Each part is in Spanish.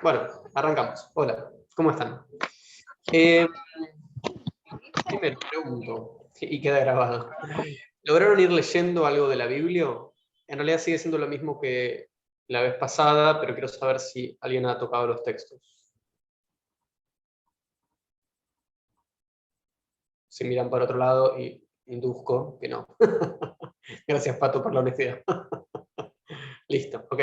Bueno, arrancamos. Hola, ¿cómo están? Primero, pregunto, y queda grabado. ¿Lograron ir leyendo algo de la Biblia? En realidad sigue siendo lo mismo que la vez pasada, pero quiero saber si alguien ha tocado los textos. Si miran para otro lado, y induzco que no. Gracias, Pato, por la honestidad. Listo, ok.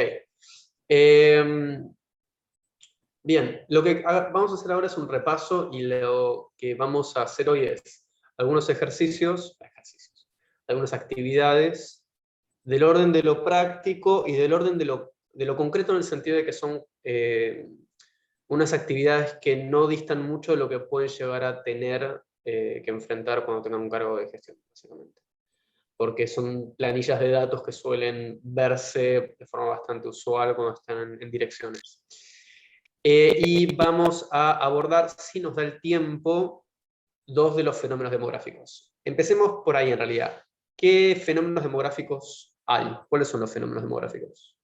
Bien, lo que vamos a hacer ahora es un repaso y lo que vamos a hacer hoy es algunos ejercicios, algunas actividades del orden de lo práctico y del orden de lo concreto, en el sentido de que son unas actividades que no distan mucho de lo que pueden llegar a tener que enfrentar cuando tengan un cargo de gestión, básicamente. Porque son planillas de datos que suelen verse de forma bastante usual cuando están en direcciones. Y vamos a abordar, si nos da el tiempo, dos de los fenómenos demográficos. Empecemos por ahí, en realidad. ¿Qué fenómenos demográficos hay? ¿Cuáles son los fenómenos demográficos?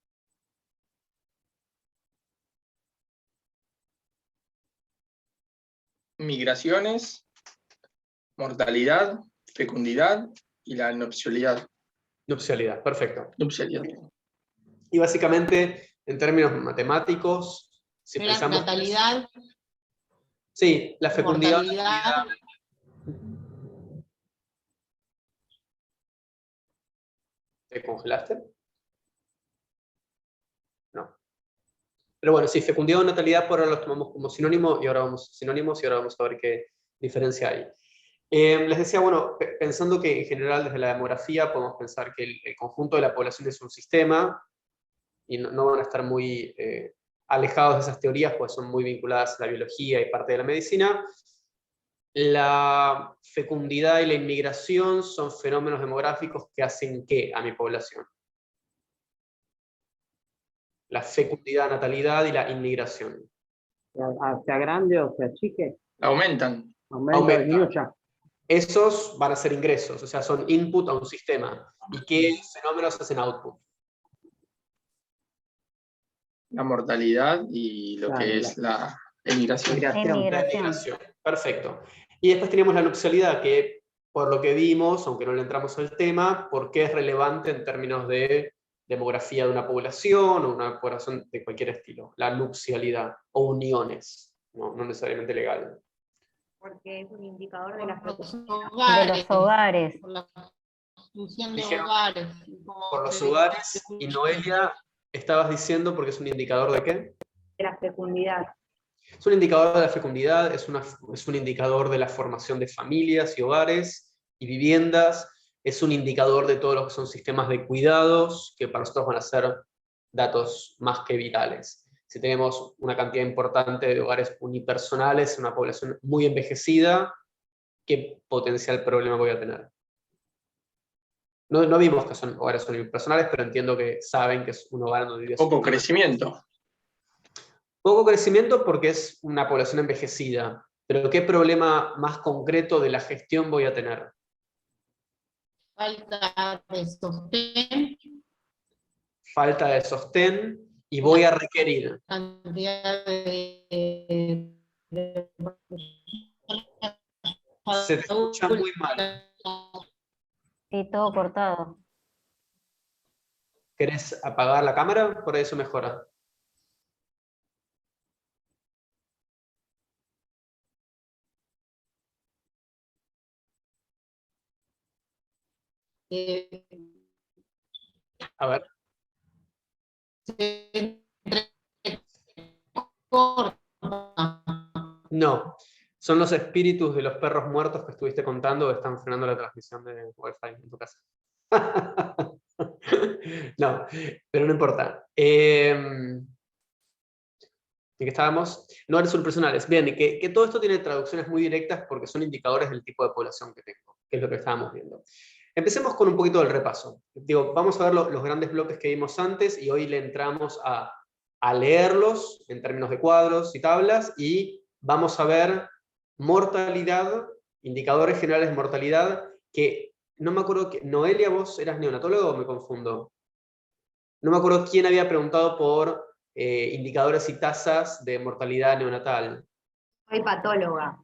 Migraciones, mortalidad, fecundidad y la nupcialidad. Nupcialidad, perfecto. Nupcialidad. Y básicamente, en términos matemáticos, si pensamos... natalidad. Sí, la fecundidad. Mortalidad. ¿Te congelaste? No. Pero bueno, sí, fecundidad o natalidad por ahora los tomamos como sinónimo y ahora vamos a ver qué diferencia hay. Les decía, bueno, pensando que en general desde la demografía podemos pensar que el conjunto de la población es un sistema y no van a estar muy alejados de esas teorías, pues son muy vinculadas a la biología y parte de la medicina. La fecundidad y la inmigración son fenómenos demográficos que hacen ¿qué a mi población? La fecundidad, natalidad y la inmigración. ¿Sea grande o sea chique? Aumentan. Aumenta. Esos van a ser ingresos, o sea, son input a un sistema. ¿Y qué fenómenos hacen output? La mortalidad y lo que es la emigración. La inmigración. Perfecto. Y después tenemos la nupcialidad, que por lo que vimos, aunque no le entramos al tema, ¿por qué es relevante en términos de demografía de una población o una población de cualquier estilo? La nupcialidad o uniones, no necesariamente legal. Porque es un indicador de los hogares. Por la función de Dijeron, hogares. Por los hogares, y Noelia, estabas diciendo porque es un indicador de qué? De la fecundidad. Es un indicador de la fecundidad, es un indicador de la formación de familias y hogares y viviendas, es un indicador de todos los que son sistemas de cuidados, que para nosotros van a ser datos más que vitales. Si tenemos una cantidad importante de hogares unipersonales, una población muy envejecida, ¿qué potencial problema voy a tener? No vimos que son hogares unipersonales, pero entiendo que saben que es un hogar donde vive... Poco crecimiento. Poco crecimiento porque es una población envejecida, pero ¿qué problema más concreto de la gestión voy a tener? Falta de sostén. Falta de sostén y voy a requerir. Cantidad Se te escucha muy mal. Sí, todo cortado. ¿Querés apagar la cámara? Por eso mejora. A ver. No, son los espíritus de los perros muertos que estuviste contando que están frenando la transmisión de Wi-Fi en tu casa. No, pero no importa. ¿En qué estábamos? No eres personales. Bien, y que todo esto tiene traducciones muy directas porque son indicadores del tipo de población que tengo, que es lo que estábamos viendo. Empecemos con un poquito del repaso. Digo, vamos a ver los grandes bloques que vimos antes y hoy le entramos a leerlos en términos de cuadros y tablas y vamos a ver mortalidad, indicadores generales de mortalidad, que no me acuerdo, Noelia, ¿vos eras neonatólogo o me confundo? No me acuerdo quién había preguntado por indicadores y tasas de mortalidad neonatal. Soy patóloga.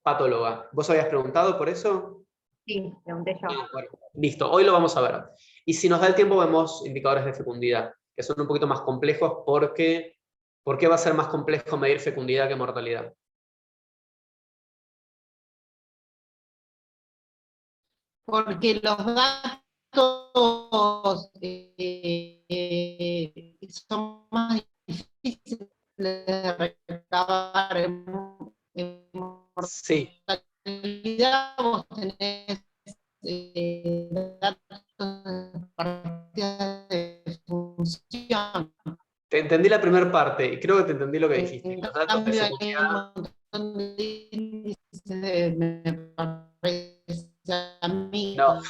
Patóloga. ¿Vos habías preguntado por eso? Sí, pregunté yo. Bueno, listo, hoy lo vamos a ver. Y si nos da el tiempo vemos indicadores de fecundidad, que son un poquito más complejos porque... ¿Por qué va a ser más complejo medir fecundidad que mortalidad? Porque los datos son más difíciles de recabar en Sí, mortalidad. Vos tenés datos de partida de función. te entendí la primera parte y creo que te entendí lo que dijiste. En Los datos de cambio, hay fecundidad... un montón de índices, me parece a mí. No.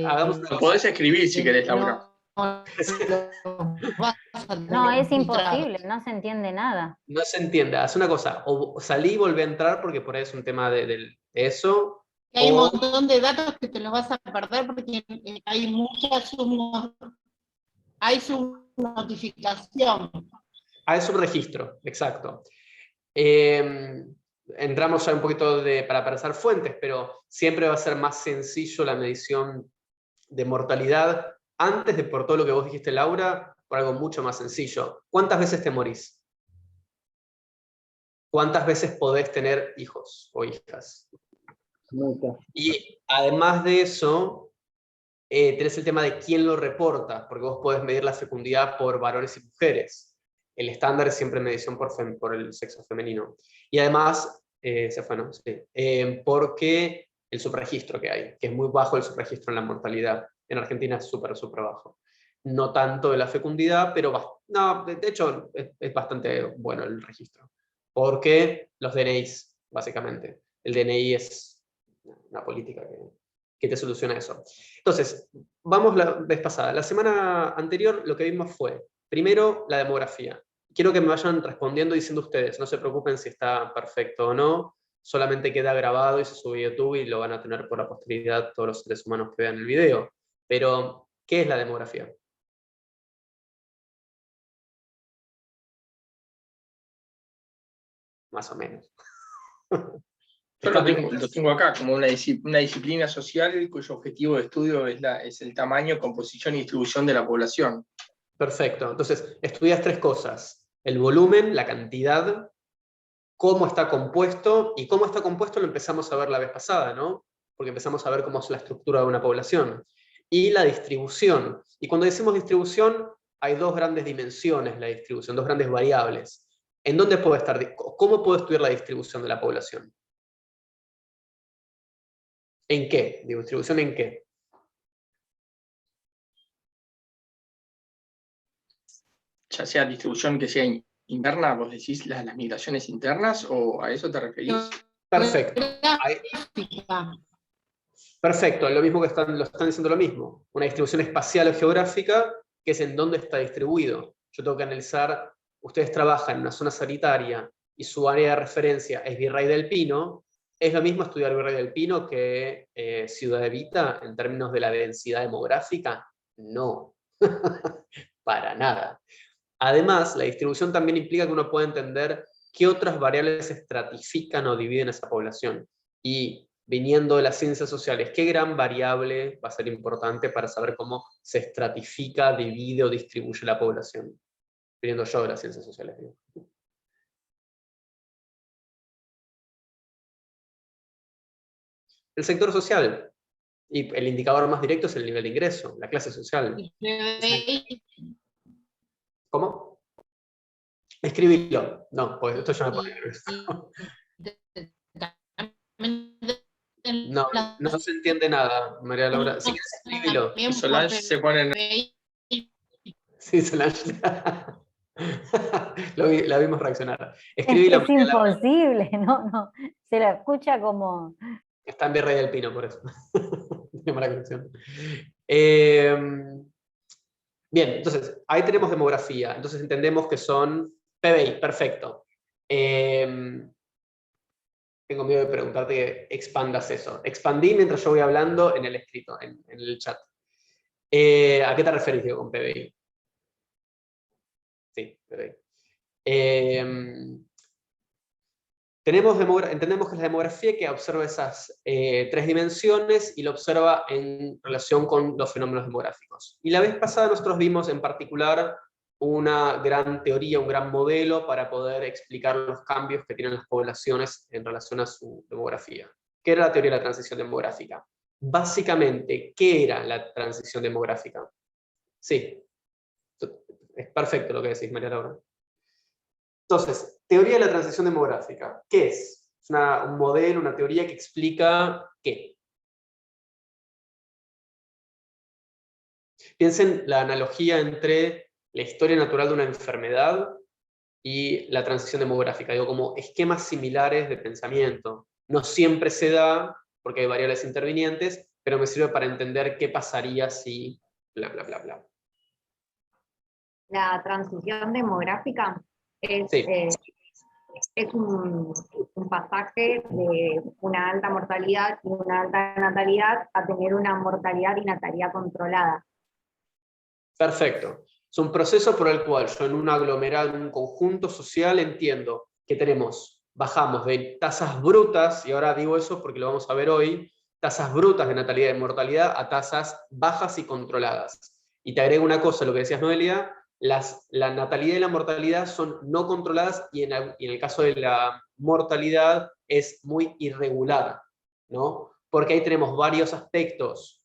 Hagamos una Lo cosa. podés escribir si querés, Laura. No, es imposible, no se entiende nada. No se entiende. Haz una cosa. O salí y volví a entrar porque por ahí es un tema de eso. Hay un O montón de datos que te los vas a perder porque hay muchas hay subnotificación. es un registro, exacto. Entramos ya un poquito para pasar fuentes, pero siempre va a ser más sencillo la medición de mortalidad antes de por todo lo que vos dijiste, Laura, por algo mucho más sencillo. ¿Cuántas veces te morís? ¿Cuántas veces podés tener hijos o hijas? Muchas. Y además de eso, tenés el tema de quién lo reporta, porque vos podés medir la fecundidad por varones y mujeres. El estándar es siempre medición por el sexo femenino. Y además, se fue, ¿no? Sí. Porque el subregistro que hay, que es muy bajo el subregistro en la mortalidad. En Argentina es súper bajo. No tanto de la fecundidad, pero no, de hecho es bastante bueno el registro. Porque los DNIs, básicamente. El DNI es una política que te soluciona eso. Entonces, vamos la vez pasada. La semana anterior lo que vimos fue, primero, la demografía. Quiero que me vayan respondiendo diciendo ustedes, no se preocupen si está perfecto o no, solamente queda grabado y se sube a YouTube y lo van a tener por la posteridad todos los seres humanos que vean el video. Pero, ¿qué es la demografía? Más o menos. Yo lo tengo acá como una disciplina social cuyo objetivo de estudio es el tamaño, composición y distribución de la población. Perfecto. Entonces, estudias tres cosas. El volumen, la cantidad, cómo está compuesto, y cómo está compuesto lo empezamos a ver la vez pasada, ¿no? Porque empezamos a ver cómo es la estructura de una población. Y la distribución. Y cuando decimos distribución, hay dos grandes dimensiones la distribución, dos grandes variables. ¿En dónde puede estar? ¿Cómo puedo estudiar la distribución de la población? ¿En qué? ¿Distribución en qué? Ya sea distribución que sea interna, vos decís las migraciones internas, ¿o a eso te referís? Perfecto. Perfecto, lo mismo que lo están diciendo lo mismo. Una distribución espacial o geográfica, que es en dónde está distribuido. Yo tengo que analizar, ustedes trabajan en una zona sanitaria y su área de referencia es Virrey del Pino, ¿es lo mismo estudiar Virrey del Pino que Ciudad Evita en términos de la densidad demográfica? No, para nada. Además, la distribución también implica que uno puede entender qué otras variables estratifican o dividen esa población. Y viniendo de las ciencias sociales, ¿qué gran variable va a ser importante para saber cómo se estratifica, divide o distribuye la población? Viniendo yo de las ciencias sociales, digo. El sector social. Y el indicador más directo es el nivel de ingreso, la clase social. ¿Cómo? Escribilo. No, pues esto ya me pone nervioso. No se entiende nada, María Laura. Si quieres, escribilo. Solange se pone... Sí, Solange. La vimos reaccionar. Es Escribilo. imposible, no, se la escucha como... Está en Virrey del Pino, por eso. Tiene mala conexión. Bien, entonces, ahí tenemos demografía. Entonces entendemos que son PBI, perfecto. Tengo miedo de preguntarte que expandas eso. Expandí mientras yo voy hablando en el escrito, en el chat. ¿A qué te referís con PBI? Sí, pero ahí. Entendemos que es la demografía que observa esas 3 dimensiones y lo observa en relación con los fenómenos demográficos. Y la vez pasada nosotros vimos en particular una gran teoría, un gran modelo para poder explicar los cambios que tienen las poblaciones en relación a su demografía. ¿Qué era la teoría de la transición demográfica? Básicamente, ¿qué era la transición demográfica? Sí, es perfecto lo que decís, María Laura. Entonces, teoría de la transición demográfica, ¿qué es? Es un modelo, una teoría que explica ¿qué? Piensen la analogía entre la historia natural de una enfermedad y la transición demográfica, digo, como esquemas similares de pensamiento. No siempre se da, porque hay variables intervinientes, pero me sirve para entender qué pasaría si bla, bla, bla, bla. La transición demográfica es, Sí. es un pasaje de una alta mortalidad y una alta natalidad a tener una mortalidad y natalidad controlada. Perfecto. Es un proceso por el cual yo en un aglomerado, en un conjunto social, entiendo que bajamos de tasas brutas, y ahora digo eso porque lo vamos a ver hoy, tasas brutas de natalidad y mortalidad a tasas bajas y controladas. Y te agrego una cosa, lo que decías, Noelia, la natalidad y la mortalidad son no controladas y en el caso de la mortalidad es muy irregular, ¿no? Porque ahí tenemos varios aspectos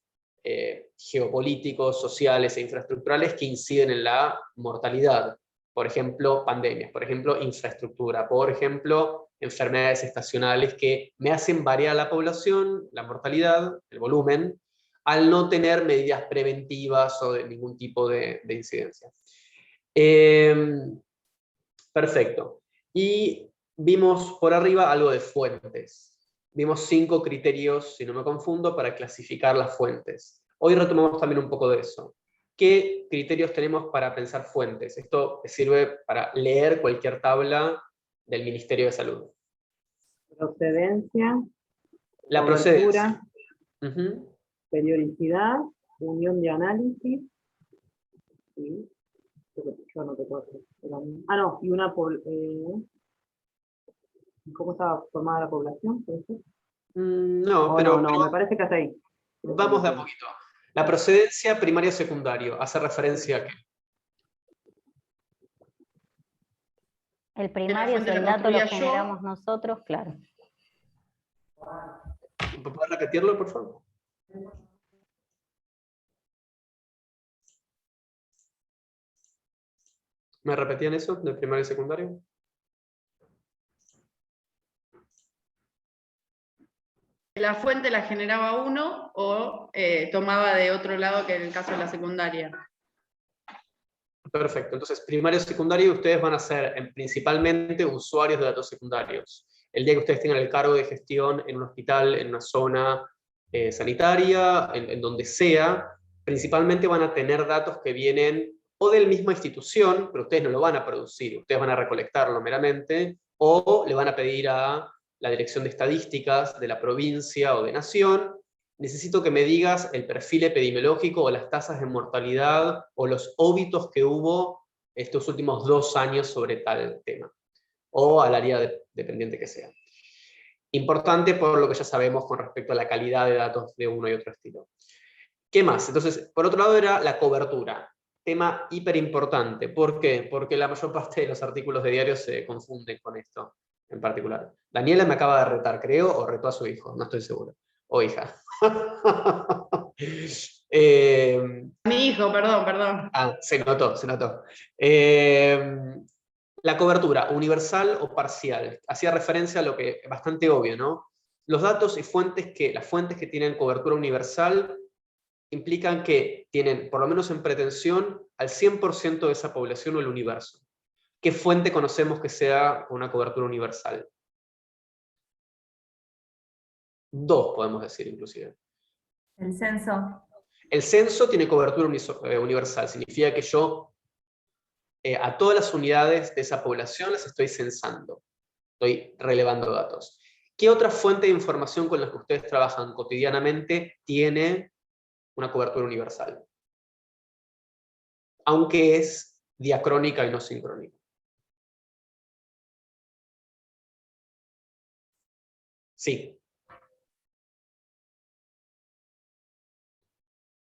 geopolíticos, sociales e infraestructurales que inciden en la mortalidad. Por ejemplo, pandemias, por ejemplo, infraestructura, por ejemplo, enfermedades estacionales que me hacen variar la población, la mortalidad, el volumen, al no tener medidas preventivas o de ningún tipo de incidencia. Perfecto. Y vimos por arriba algo de fuentes. Vimos 5 criterios, si no me confundo, para clasificar las fuentes. Hoy retomamos también un poco de eso. ¿Qué criterios tenemos para pensar fuentes? Esto sirve para leer cualquier tabla del Ministerio de Salud. Procedencia, La procedencia. Uh-huh. periodicidad, unión de análisis, ¿sí? Yo no te puedo hacer. No, y una ¿cómo estaba formada la población? ¿Puede ser? No, pero me parece que hasta ahí. Vamos de a poquito. La procedencia primario secundario, ¿hace referencia a qué? El primario, si el dato lo generamos nosotros, claro. ¿Puedes repetirlo, por favor? ¿Me repetían eso, del primario y secundario? ¿La fuente la generaba uno o tomaba de otro lado, que en el caso de la secundaria? Perfecto. Entonces, primario y secundario, ustedes van a ser principalmente usuarios de datos secundarios. El día que ustedes tengan el cargo de gestión en un hospital, en una zona sanitaria, en donde sea, principalmente van a tener datos que vienen o de la misma institución, pero ustedes no lo van a producir, ustedes van a recolectarlo meramente, o le van a pedir a la Dirección de Estadísticas de la provincia o de nación: necesito que me digas el perfil epidemiológico o las tasas de mortalidad o los óbitos que hubo estos últimos 2 años sobre tal tema, o al área dependiente que sea. Importante por lo que ya sabemos con respecto a la calidad de datos de uno y otro estilo. ¿Qué más? Entonces, por otro lado era la cobertura. Tema hiper importante. ¿Por qué? Porque la mayor parte de los artículos de diario se confunden con esto en particular. Daniela me acaba de retar, creo, o retó a su hijo, no estoy seguro. O hija. Mi hijo, perdón. Se notó. La cobertura, universal o parcial. Hacía referencia a lo que es bastante obvio, ¿no? Los datos y las fuentes que tienen cobertura universal implican que tienen, por lo menos en pretensión, al 100% de esa población o el universo. ¿Qué fuente conocemos que sea con una cobertura universal? 2 podemos decir, inclusive. El censo. El censo tiene cobertura universal. Significa que yo a todas las unidades de esa población las estoy censando. Estoy relevando datos. ¿Qué otra fuente de información con la que ustedes trabajan cotidianamente tiene una cobertura universal? Aunque es diacrónica y no sincrónica. Sí.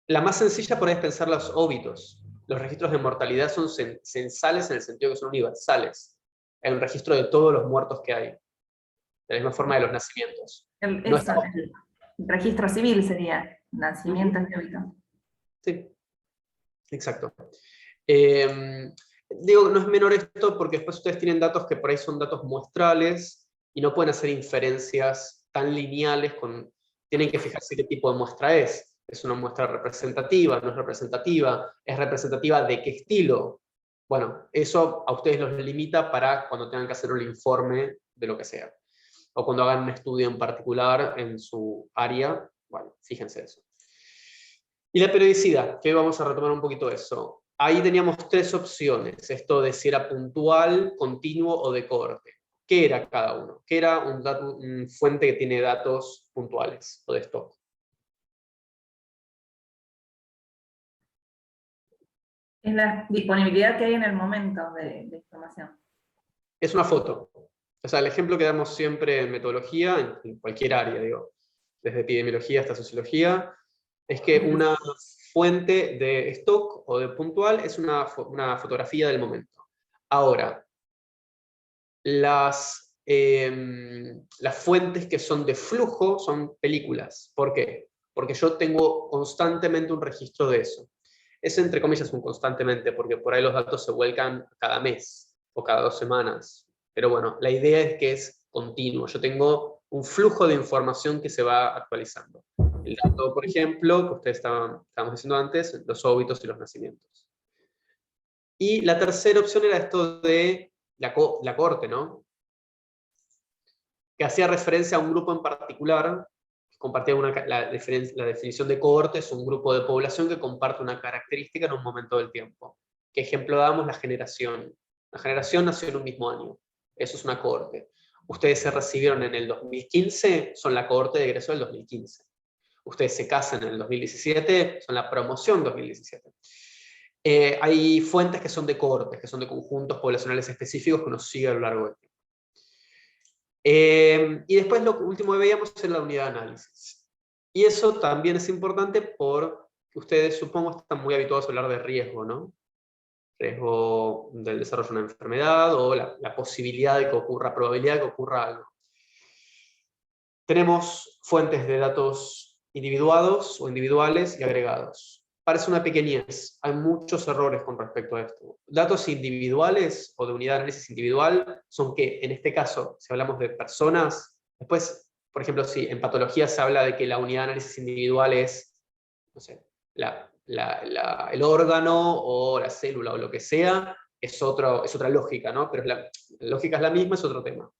La más sencilla por ahí es pensar los óbitos. Los registros de mortalidad son censales en el sentido que son universales. Hay un registro de todos los muertos que hay. De la misma forma de los nacimientos. El registro civil sería nacimiento y óbito. Sí, exacto. Digo, no es menor esto porque después ustedes tienen datos que por ahí son datos muestrales y no pueden hacer inferencias tan lineales, tienen que fijarse qué tipo de muestra es. ¿Es una muestra representativa? ¿No es representativa? ¿Es representativa de qué estilo? Bueno, eso a ustedes los limita para cuando tengan que hacer un informe de lo que sea. O cuando hagan un estudio en particular en su área, bueno, fíjense eso. Y la periodicidad, que hoy vamos a retomar un poquito eso. Ahí teníamos 3 opciones, esto de si era puntual, continuo o de cohorte. ¿Qué era cada uno? ¿Qué era un fuente que tiene datos puntuales o de stock? Es la disponibilidad que hay en el momento de información. Es una foto. O sea, el ejemplo que damos siempre en metodología, en cualquier área, digo, desde epidemiología hasta sociología, es que una fuente de stock o de puntual es una fotografía del momento. Ahora, las fuentes que son de flujo son películas. ¿Por qué? Porque yo tengo constantemente un registro de eso. Es entre comillas un constantemente, porque por ahí los datos se vuelcan cada mes o cada 2 semanas. Pero bueno, la idea es que es continuo. Yo tengo un flujo de información que se va actualizando. El dato, por ejemplo, que ustedes estábamos diciendo antes, los óbitos y los nacimientos. Y la tercera opción era esto de la cohorte, ¿no? Que hacía referencia a un grupo en particular, que compartía la definición de cohorte, es un grupo de población que comparte una característica en un momento del tiempo. ¿Qué ejemplo damos? La generación. La generación nació en un mismo año. Eso es una cohorte. Ustedes se recibieron en el 2015, son la cohorte de egreso del 2015. Ustedes se casan en el 2017, son la promoción 2017. Hay fuentes que son de cohortes, que son de conjuntos poblacionales específicos que nos siguen a lo largo del tiempo. Y después lo último que veíamos es la unidad de análisis. Y eso también es importante porque ustedes supongo están muy habituados a hablar de riesgo, ¿no? Riesgo del desarrollo de una enfermedad o la posibilidad de que ocurra, probabilidad de que ocurra algo. Tenemos fuentes de datos individuados o individuales y agregados. Parece una pequeñez, hay muchos errores con respecto a esto. Datos individuales o de unidad de análisis individual son que, en este caso, si hablamos de personas, después, por ejemplo, si en patología se habla de que la unidad de análisis individual es, no sé, el órgano o la célula o lo que sea, es otra lógica, ¿no? Pero la lógica es la misma, es otro tema.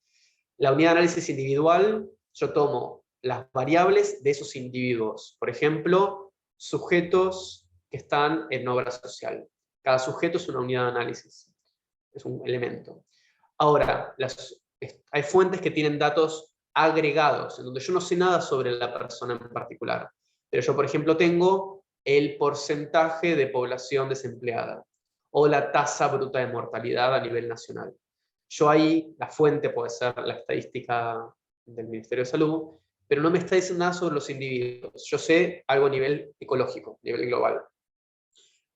La unidad de análisis individual, yo tomo las variables de esos individuos. Por ejemplo, sujetos que están en obra social. Cada sujeto es una unidad de análisis. Es un elemento. Ahora, hay fuentes que tienen datos agregados, en donde yo no sé nada sobre la persona en particular. Pero yo, por ejemplo, tengo el porcentaje de población desempleada o la tasa bruta de mortalidad a nivel nacional. Yo ahí, la fuente puede ser la estadística del Ministerio de Salud, pero no me está diciendo nada sobre los individuos. Yo sé algo a nivel ecológico, a nivel global.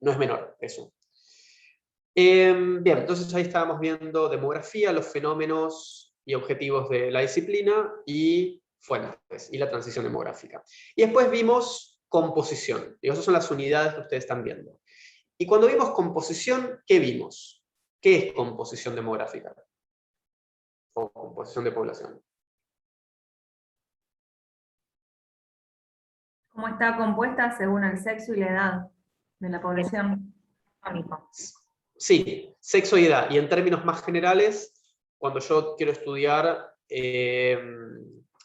No es menor eso. Bien, entonces ahí estábamos viendo demografía, los fenómenos y objetivos de la disciplina y fuentes y la transición demográfica. Y después vimos composición. Y esas son las unidades que ustedes están viendo. Y cuando vimos composición, ¿qué vimos? ¿Qué es composición demográfica? O composición de población. ¿Cómo está compuesta según el sexo y la edad de la población? Sí, sexo y edad. Y en términos más generales, cuando yo quiero estudiar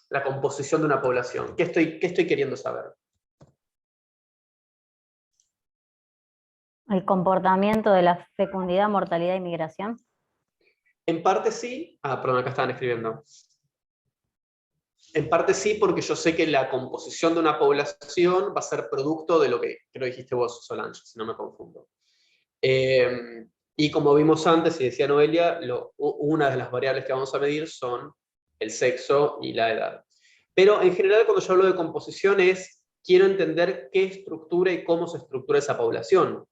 la composición de una población, ¿qué estoy queriendo saber? El comportamiento de la fecundidad, mortalidad y migración. En parte sí. Perdón, acá estaban escribiendo. En parte sí, porque yo sé que la composición de una población va a ser producto de lo que dijiste vos, Solange, si no me confundo. Y como vimos antes, y decía Noelia, una de las variables que vamos a medir son el sexo y la edad. Pero en general cuando yo hablo de composición quiero entender qué estructura y cómo se estructura esa población.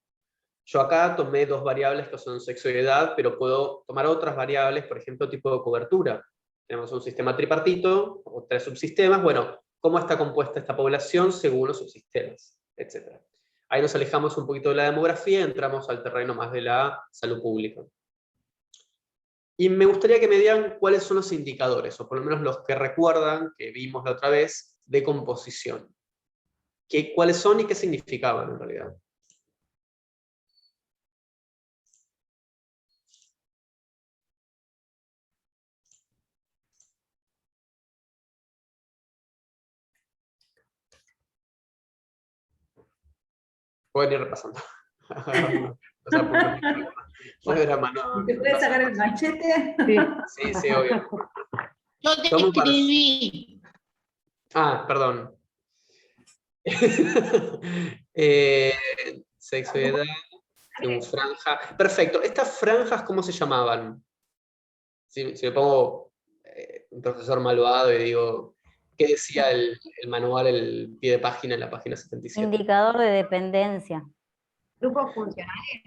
Yo acá tomé dos variables que son sexo y edad, pero puedo tomar otras variables, por ejemplo, tipo de cobertura. Tenemos un sistema tripartito, o 3 subsistemas, bueno, cómo está compuesta esta población según los subsistemas, etc. Ahí nos alejamos un poquito de la demografía y entramos al terreno más de la salud pública. Y me gustaría que me digan cuáles son los indicadores, o por lo menos los que recuerdan, que vimos la otra vez, de composición. ¿Cuáles son y qué significaban en realidad? Pueden ir repasando. O sea, ¿Te puedes sacar el machete? Sí, obvio. Yo te escribí. Perdón. Sexo y edad, tenemos franja. Perfecto. ¿Estas franjas cómo se llamaban? Si me pongo un profesor malvado y digo, ¿qué decía el manual, el pie de página en la página 77? Indicador de dependencia. Grupos funcionales.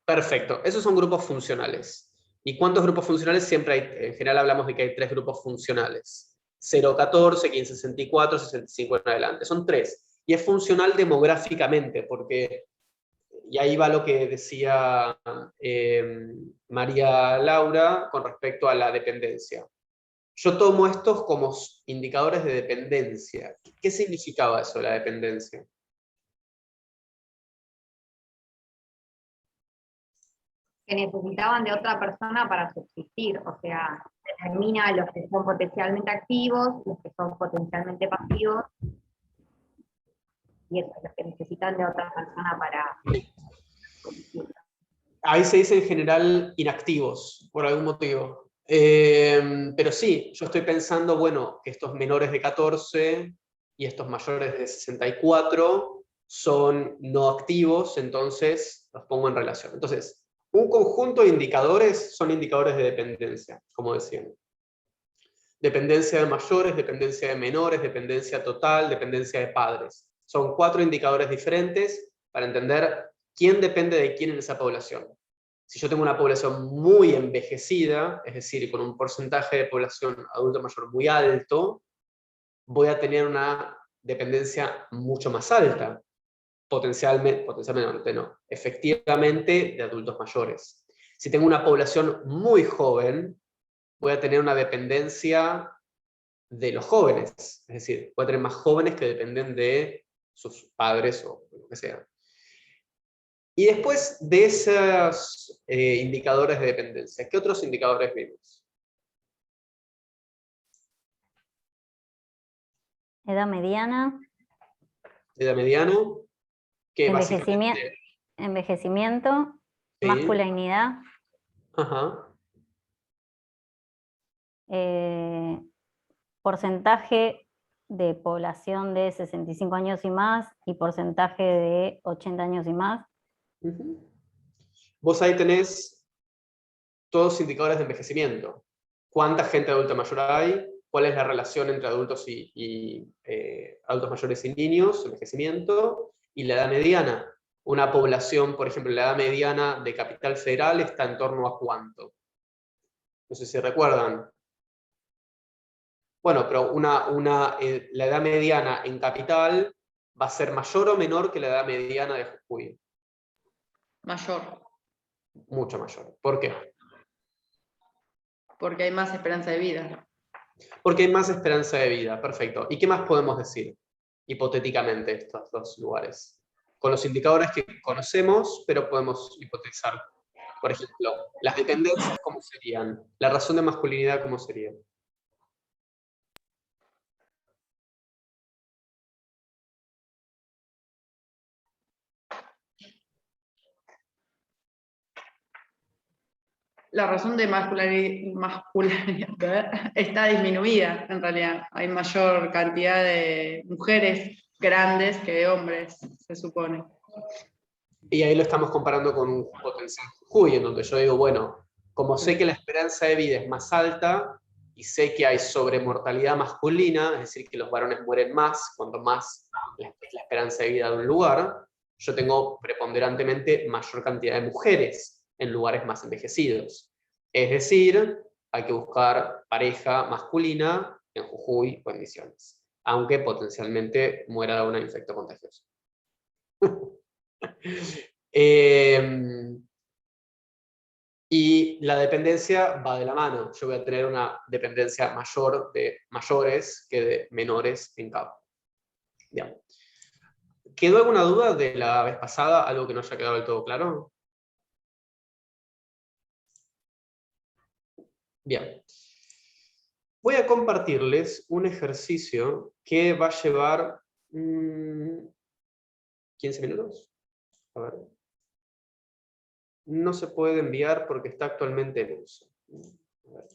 Perfecto, esos son grupos funcionales. ¿Y cuántos grupos funcionales? Siempre hay, en general hablamos de que hay 3 grupos funcionales. 0,14, 15,64, 65 en adelante. Son 3. Y es funcional demográficamente, porque, y ahí va lo que decía María Laura con respecto a la dependencia. Yo tomo estos como indicadores de dependencia. ¿Qué significaba eso de la dependencia? Que necesitaban de otra persona para subsistir, o sea, determina los que son potencialmente activos, los que son potencialmente pasivos, y eso, los que necesitan de otra persona para subsistir. Ahí se dice en general inactivos, por algún motivo. Pero sí, yo estoy pensando, bueno, que estos menores de 14 y estos mayores de 64 son no activos, entonces los pongo en relación. Entonces, un conjunto de indicadores son indicadores de dependencia, como decían. Dependencia de mayores, dependencia de menores, dependencia total, dependencia de padres. Son 4 indicadores diferentes para entender quién depende de quién en esa población. Si yo tengo una población muy envejecida, es decir, con un porcentaje de población adulto mayor muy alto, voy a tener una dependencia mucho más alta. Potencialmente no, efectivamente de adultos mayores. Si tengo una población muy joven, voy a tener una dependencia de los jóvenes, es decir, voy a tener más jóvenes que dependen de sus padres o lo que sea. Y después de esos indicadores de dependencia, ¿qué otros indicadores vimos? Edad mediana. Edad mediana. Que Envejecimiento, sí. Masculinidad, Ajá. Porcentaje de población de 65 años y más y porcentaje de 80 años y más. Vos ahí tenés todos los indicadores de envejecimiento. ¿Cuánta gente adulta mayor hay? ¿Cuál es la relación entre adultos adultos mayores y niños? Envejecimiento. Y la edad mediana. Una población, por ejemplo, la edad mediana de Capital Federal está en torno a ¿cuánto? No sé si recuerdan. Bueno, pero la edad mediana en Capital va a ser mayor o menor que la edad mediana de Jujuy. Mayor, Mucho mayor. ¿Por qué? porque hay más esperanza de vida. Porque hay más esperanza de vida, perfecto. ¿Y qué más podemos decir, hipotéticamente, estos dos lugares? Con los indicadores que conocemos, pero podemos hipotetizar. Por ejemplo, las dependencias, ¿cómo serían? La razón de masculinidad, ¿cómo sería? La razón de masculinidad está disminuida, en realidad. Hay mayor cantidad de mujeres grandes que de hombres, se supone. Y ahí lo estamos comparando con un potencial Jujuy, en donde yo digo, bueno, como sé que la esperanza de vida es más alta y sé que hay sobremortalidad masculina, es decir, que los varones mueren más cuanto más la esperanza de vida de un lugar, yo tengo preponderantemente mayor cantidad de mujeres en lugares más envejecidos. Es decir, hay que buscar pareja masculina en Jujuy o en Misiones, aunque potencialmente muera de un infecto contagioso. Y la dependencia va de la mano. Yo voy a tener una dependencia mayor de mayores que de menores en cada. Bien. ¿Quedó alguna duda de la vez pasada? ¿Algo que no haya quedado del todo claro? Bien. Voy a compartirles un ejercicio que va a llevar 15 minutos. A ver. No se puede enviar porque está actualmente en uso. A ver.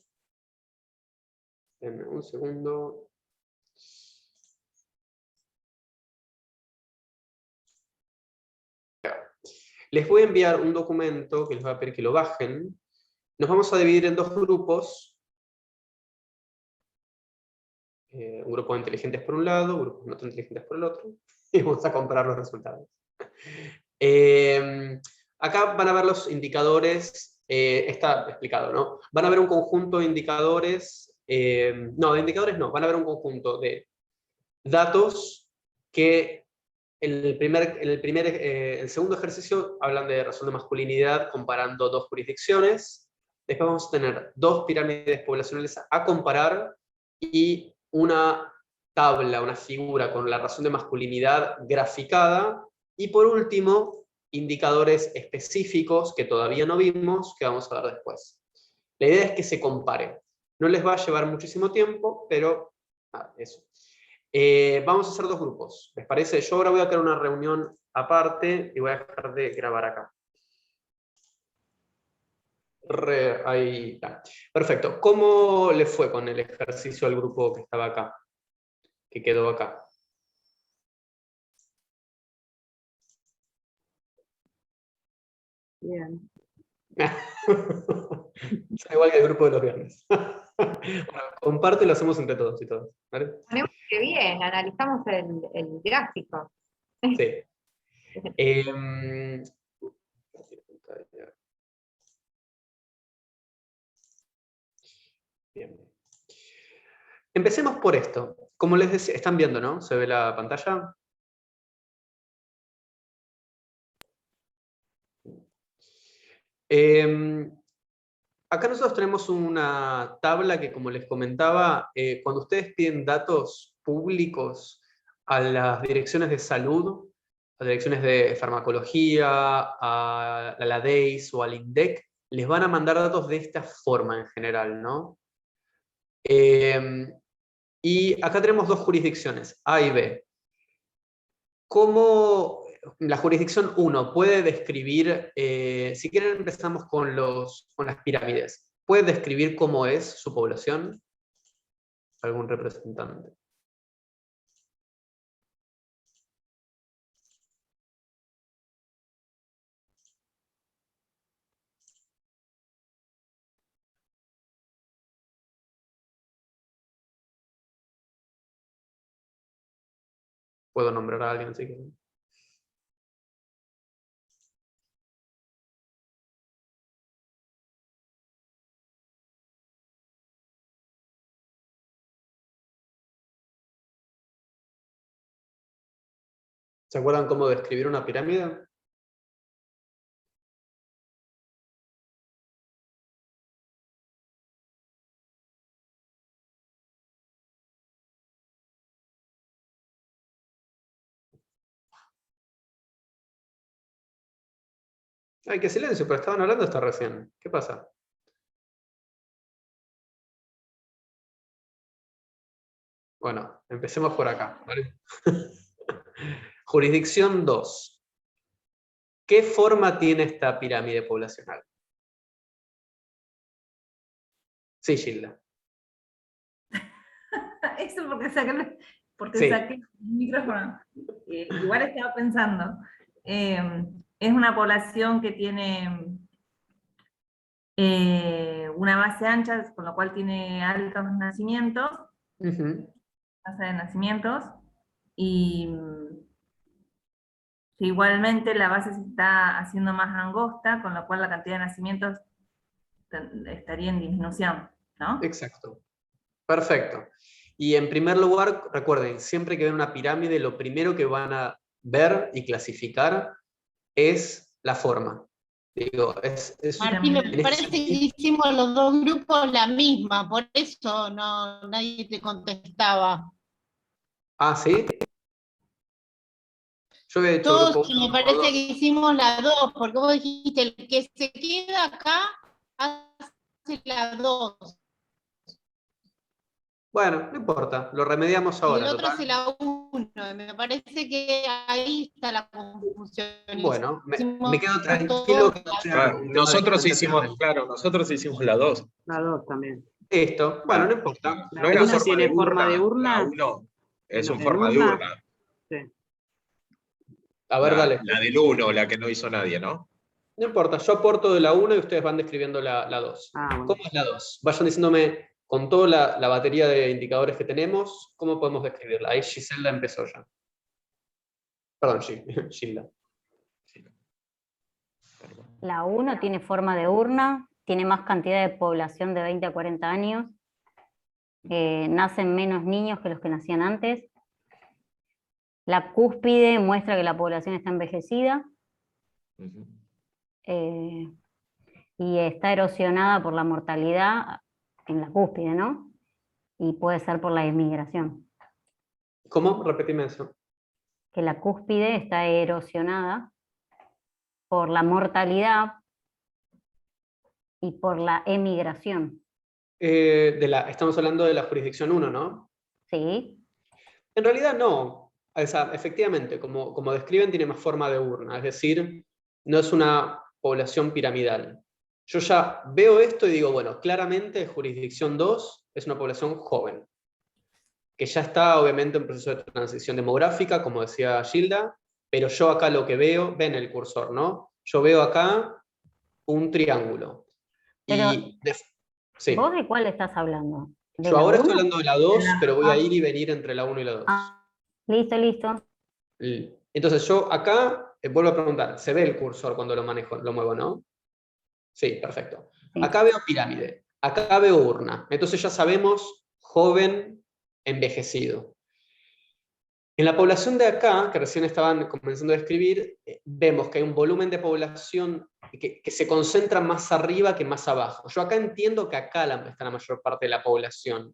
Denme un segundo. Les voy a enviar un documento que les voy a pedir que lo bajen. Nos vamos a dividir en dos grupos. Un grupo de inteligentes por un lado, un grupo de no tan inteligentes por el otro. Y vamos a comparar los resultados. Acá van a ver los indicadores. Está explicado, ¿no? Van a ver un conjunto de indicadores. No, de indicadores no. Van a ver un conjunto de datos que el segundo ejercicio hablan de razón de masculinidad comparando dos jurisdicciones. Después vamos a tener dos pirámides poblacionales a comparar y una tabla, una figura con la razón de masculinidad graficada. Y por último, indicadores específicos que todavía no vimos, que vamos a ver después. La idea es que se compare. No les va a llevar muchísimo tiempo, pero eso. Vamos a hacer dos grupos, ¿les parece? Yo ahora voy a crear una reunión aparte y voy a dejar de grabar acá. Ahí está. Perfecto. ¿Cómo le fue con el ejercicio al grupo que estaba acá? Que quedó acá. Bien. Igual que el grupo de los viernes. Bueno, comparte y lo hacemos entre todos y todas. ¿Vale? Ponemos que bien, analizamos el gráfico. Sí. Bien. Empecemos por esto. Como les decía, están viendo, ¿no? ¿Se ve la pantalla? Acá nosotros tenemos una tabla que, como les comentaba, cuando ustedes piden datos públicos a las direcciones de salud, a direcciones de farmacología, a la DEIS o al INDEC, les van a mandar datos de esta forma en general, ¿no? Y acá tenemos dos jurisdicciones, A y B. ¿Cómo la jurisdicción 1 puede describir, si quieren empezamos con las pirámides, ¿puede describir cómo es su población? ¿Algún representante? Puedo nombrar a alguien si quieren. ¿Se acuerdan cómo describir una pirámide? Ay, qué silencio, pero estaban hablando hasta recién. ¿Qué pasa? Bueno, empecemos por acá, ¿vale? Jurisdicción 2. ¿Qué forma tiene esta pirámide poblacional? Sí, Gilda. Eso porque Sí. saqué el micrófono. Igual estaba pensando. es una población que tiene una base ancha, con lo cual tiene altos nacimientos, tasa de nacimientos, y que igualmente la base se está haciendo más angosta, con lo cual la cantidad de nacimientos estaría en disminución, ¿no? Exacto. Perfecto. Y en primer lugar, recuerden, siempre que ven una pirámide, lo primero que van a ver y clasificar es la forma. Digo, Martín, me en ese parece que sentido- hicimos los dos grupos la misma, por eso nadie te contestaba. Ah, ¿sí? Yo había hecho Todos, grupo 1, me grupo parece 2. que hicimos la 2, porque vos dijiste, el que se queda acá hace la 2, Bueno, no importa, lo remediamos y el ahora, otro total. hace la 1. Me parece que ahí está la confusión. Bueno, me Hicimos quedo tranquilo todos que la sea Claro, un tema de nosotros hicimos, diferenciación. claro, nosotros hicimos la 2. La 2 también. Esto, bueno, no importa. La No era una forma tiene de forma de urna, la urna. 1 es No, un en forma de urna. urna. Sí. A ver, dale. La del 1, la que no hizo nadie, ¿no? No importa, yo aporto de la 1 y ustedes van describiendo la 2. Ah, bueno. ¿Cómo es la 2? Vayan diciéndome, con toda la batería de indicadores que tenemos, ¿cómo podemos describirla? Ahí Giselda empezó ya. Perdón, Gilda. La 1 tiene forma de urna, tiene más cantidad de población de 20 a 40 años, nacen menos niños que los que nacían antes. La cúspide muestra que la población está envejecida Ujú. y está erosionada por la mortalidad en la cúspide, ¿no? Y puede ser por la emigración. ¿Cómo? Repetime eso. Que la cúspide está erosionada por la mortalidad y por la emigración. Estamos hablando de la jurisdicción 1, ¿no? ¿Sí? En realidad no. O sea, efectivamente, como describen, tiene más forma de urna, es decir, no es una población piramidal. Yo ya veo esto y digo, bueno, claramente jurisdicción 2 es una población joven, que ya está obviamente en proceso de transición demográfica, como decía Gilda, pero yo acá lo que veo, ven el cursor, ¿no? Yo veo acá un triángulo. Pero, Sí. ¿vos de cuál estás hablando? ¿De Yo la ahora estoy 1? hablando de la 2, pero voy a Ah. ir y venir entre la 1 y la 2. Listo. Entonces yo acá, vuelvo a preguntar, ¿se ve el cursor cuando lo manejo, lo muevo, no? Sí, perfecto. Sí. Acá veo pirámide, acá veo urna. Entonces ya sabemos joven, envejecido. En la población de acá, que recién estaban comenzando a describir, vemos que hay un volumen de población que se concentra más arriba que más abajo. Yo acá entiendo que acá está la mayor parte de la población.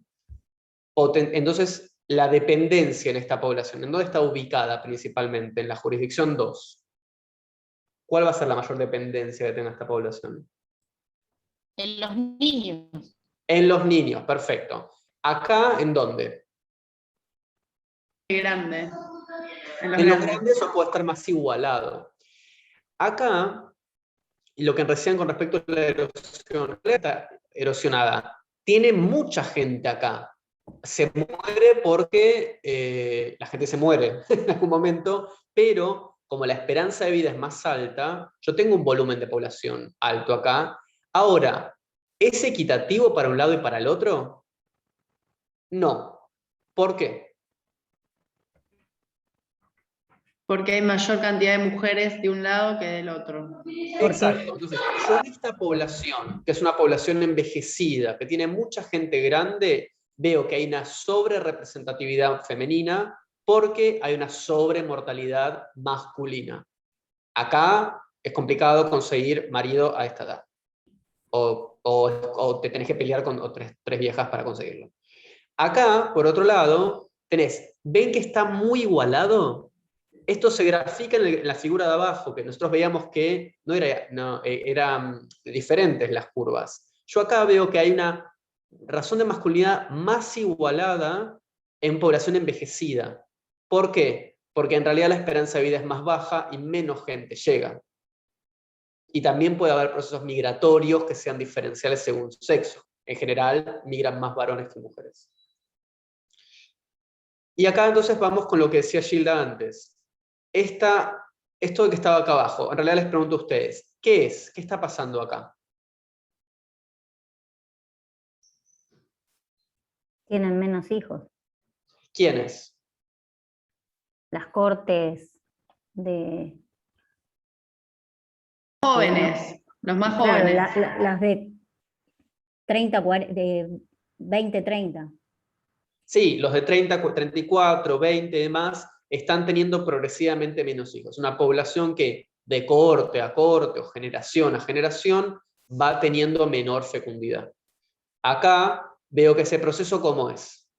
Entonces, la dependencia en esta población, ¿en dónde está ubicada principalmente? En la jurisdicción 2. ¿Cuál va a ser la mayor dependencia que tenga esta población? En los niños. En los niños, perfecto. ¿Acá en dónde? Grande. En los En los grandes. grandes o puede estar más igualado. Acá, y lo que decían con respecto a la erosión, está erosionada. Tiene mucha gente acá. Se muere porque la gente se muere en algún momento, pero como la esperanza de vida es más alta, yo tengo un volumen de población alto acá. Ahora, ¿es equitativo para un lado y para el otro? No. ¿Por qué? Porque hay mayor cantidad de mujeres de un lado que del otro. Exacto. Entonces, yo en esta población, que es una población envejecida, que tiene mucha gente grande, veo que hay una sobre-representatividad femenina porque hay una sobre-mortalidad masculina. Acá es complicado conseguir marido a esta edad. O te tenés que pelear con tres viejas para conseguirlo. Acá, por otro lado, ¿ven que está muy igualado? Esto se grafica en la figura de abajo, que nosotros veíamos que eran diferentes las curvas. Yo acá veo que hay una razón de masculinidad más igualada en población envejecida. ¿Por qué? Porque en realidad la esperanza de vida es más baja y menos gente llega. Y también puede haber procesos migratorios que sean diferenciales según sexo. En general, migran más varones que mujeres. Y acá entonces vamos con lo que decía Gilda antes. Esta esto que estaba acá abajo, en realidad les pregunto a ustedes, ¿qué es? ¿Qué está pasando acá? Tienen menos hijos. ¿Quiénes? Las cortes de... Jóvenes, los más Claro, jóvenes. las de 30, de 20, 30. Sí, los de 30, 34, 20 y demás están teniendo progresivamente menos hijos. Una población que de cohorte a cohorte o generación a generación va teniendo menor fecundidad. Acá veo que ese proceso, ¿cómo es?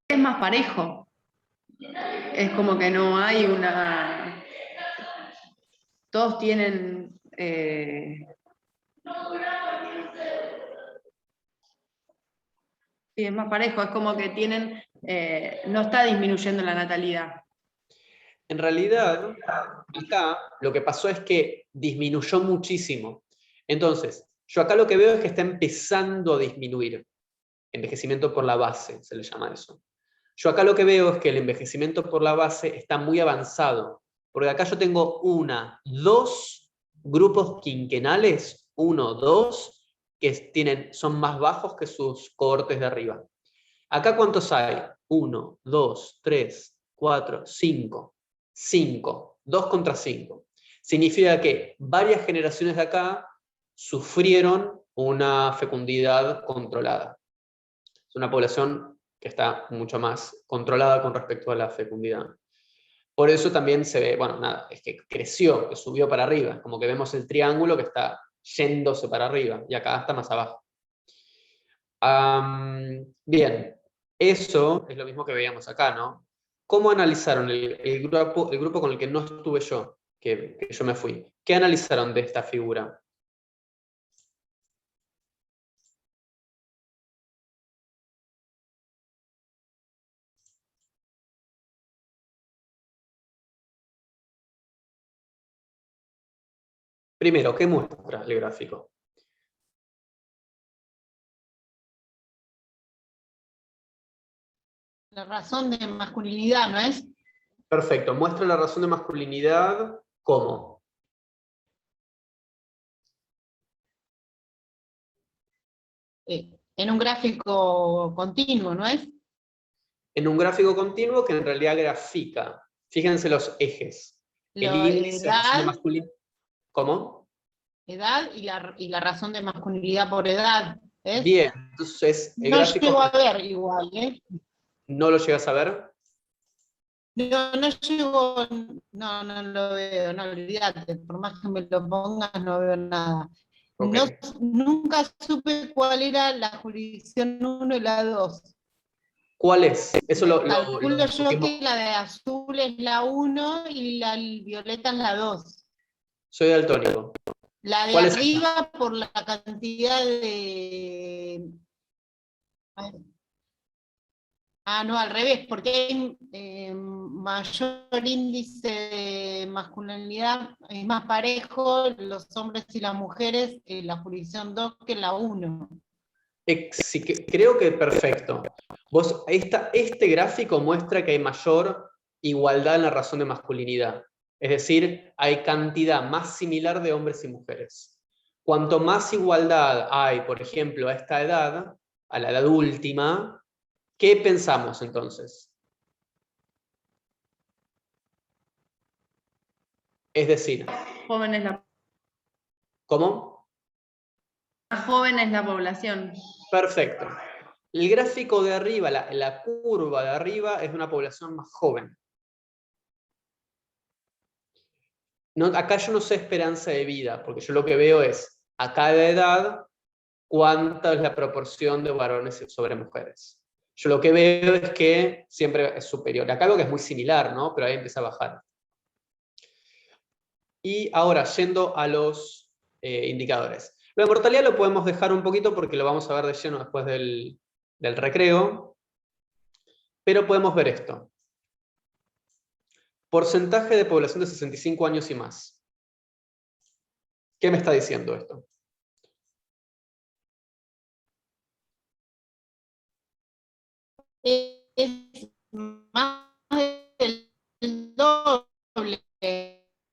Es más parejo. Es como que no hay una... Todos tienen... Sí, es más parejo, es como que tienen... no está disminuyendo la natalidad. En realidad, acá lo que pasó es que disminuyó muchísimo. Entonces, yo acá lo que veo es que está empezando a disminuir. Envejecimiento por la base, se le llama eso. Yo acá lo que veo es que el envejecimiento por la base está muy avanzado. Porque acá yo tengo dos grupos quinquenales, 1, 2, que son más bajos que sus cohortes de arriba. Acá, ¿cuántos hay? 1, 2, 3, 4, 5. 5. 2 contra 5. Significa que varias generaciones de acá sufrieron una fecundidad controlada. Es una población que está mucho más controlada con respecto a la fecundidad. Por eso también se ve, bueno, nada, es que creció, que subió para arriba, como que vemos el triángulo que está yéndose para arriba, y acá está más abajo. Bien, eso es lo mismo que veíamos acá, ¿no? ¿Cómo analizaron el grupo con el que no estuve yo, que yo me fui? ¿Qué analizaron de esta figura? Primero, ¿qué muestra el gráfico? La razón de masculinidad, ¿no es? Perfecto, muestra la razón de masculinidad, ¿cómo? En un gráfico continuo, ¿no es? En un gráfico continuo que en realidad grafica. Fíjense los ejes. El índice de razón de Edad, masculinidad. ¿Cómo? edad y la razón de masculinidad por edad. ¿Es? Bien, entonces el No gráfico llego a ver igual, ¿eh? ¿no lo llegas a ver? No llego, no lo veo, no olvídate, por más que me lo pongas, no veo nada. Ok. Nunca supe cuál era la jurisdicción 1 y la 2. ¿Cuál es? Eso Calculo yo discutimos. que la de azul es la 1 y la violeta es la 2. Soy daltónico. La de ¿Cuál es? arriba por la cantidad de... Ah, no, al revés, porque hay mayor índice de masculinidad, es más parejo los hombres y las mujeres en la jurisdicción 2 que en la 1. Sí, creo que perfecto. Este gráfico muestra que hay mayor igualdad en la razón de masculinidad. Es decir, hay cantidad más similar de hombres y mujeres. Cuanto más igualdad hay, por ejemplo, a esta edad, a la edad última, ¿qué pensamos entonces? Es decir, ¿cómo? Más joven es la población. Perfecto. El gráfico de arriba, la curva de arriba, es de una población más joven. No, acá yo no sé esperanza de vida, porque yo lo que veo es, a cada edad, cuánta es la proporción de varones sobre mujeres. Yo lo que veo es que siempre es superior. Acá veo que es muy similar, ¿no? Pero ahí empieza a bajar. Y ahora, yendo a los indicadores. Lo de mortalidad lo podemos dejar un poquito porque lo vamos a ver de lleno después del recreo. Pero podemos ver esto. Porcentaje de población de 65 años y más. ¿Qué me está diciendo esto? Es más del doble.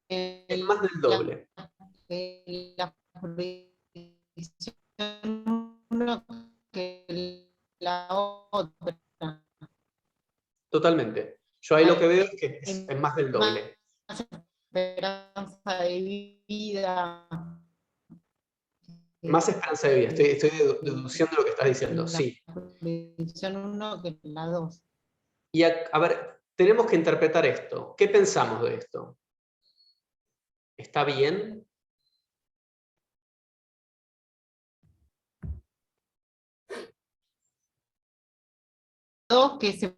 Es más del doble. La jurisdicción 1 que la otra. Totalmente. Yo ahí lo que veo es que es más del doble. Más esperanza de vida. Más esperanza de vida. Estoy deduciendo lo que estás diciendo, sí. La jurisdicción 1 que la 2. Y a ver, tenemos que interpretar esto. ¿Qué pensamos de esto? ¿Está bien? Que se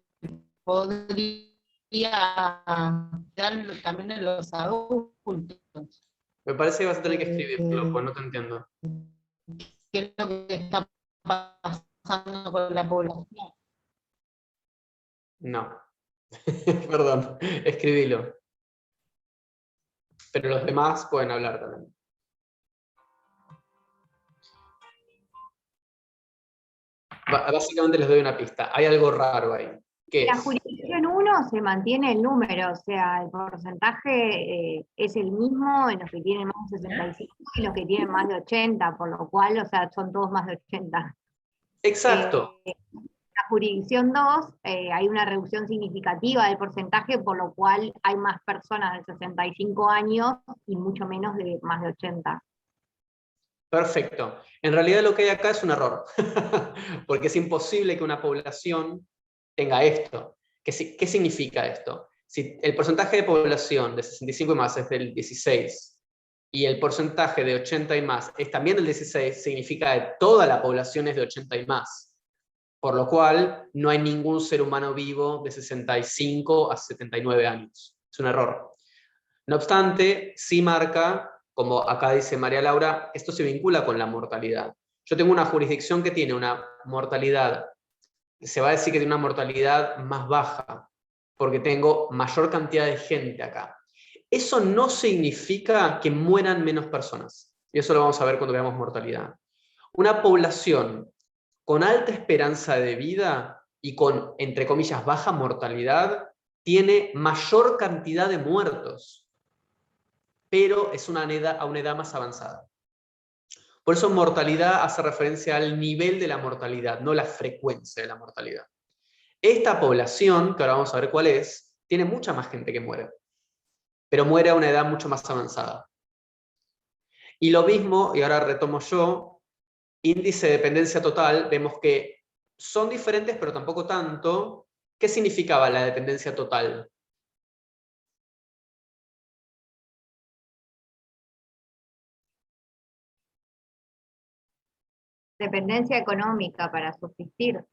podría dar también en los adultos. Me parece que vas a tener que escribirlo, pues no te entiendo. ¿Qué es lo que está pasando con la población? No. Perdón, escribilo. Pero los demás pueden hablar también. Básicamente les doy una pista. Hay algo raro ahí. ¿Qué La es? jurisdicción 1 se mantiene el número, o sea, el porcentaje es el mismo en los que tienen más de 65 y los que tienen más de 80, por lo cual, o sea, son todos más de 80. Exacto. La jurisdicción 2 hay una reducción significativa del porcentaje, por lo cual hay más personas de 65 años y mucho menos de más de 80. Perfecto. En realidad lo que hay acá es un error. Porque es imposible que una población tenga esto. ¿Qué significa esto? Si el porcentaje de población de 65 y más es del 16 y el porcentaje de 80 y más es también del 16, significa que toda la población es de 80 y más. Por lo cual no hay ningún ser humano vivo de 65 a 79 años. Es un error. No obstante, sí marca, como acá dice María Laura, esto se vincula con la mortalidad. Yo tengo una jurisdicción que tiene una mortalidad, se va a decir que tiene una mortalidad más baja, porque tengo mayor cantidad de gente acá. Eso no significa que mueran menos personas, y eso lo vamos a ver cuando veamos mortalidad. Una población con alta esperanza de vida y con, entre comillas, baja mortalidad, tiene mayor cantidad de muertos, pero es a una edad más avanzada. Por eso mortalidad hace referencia al nivel de la mortalidad, no la frecuencia de la mortalidad. Esta población, que ahora vamos a ver cuál es, tiene mucha más gente que muere, pero muere a una edad mucho más avanzada. Y lo mismo, y ahora retomo yo, índice de dependencia total, vemos que son diferentes, pero tampoco tanto. ¿Qué significaba la dependencia total? Dependencia económica para subsistir.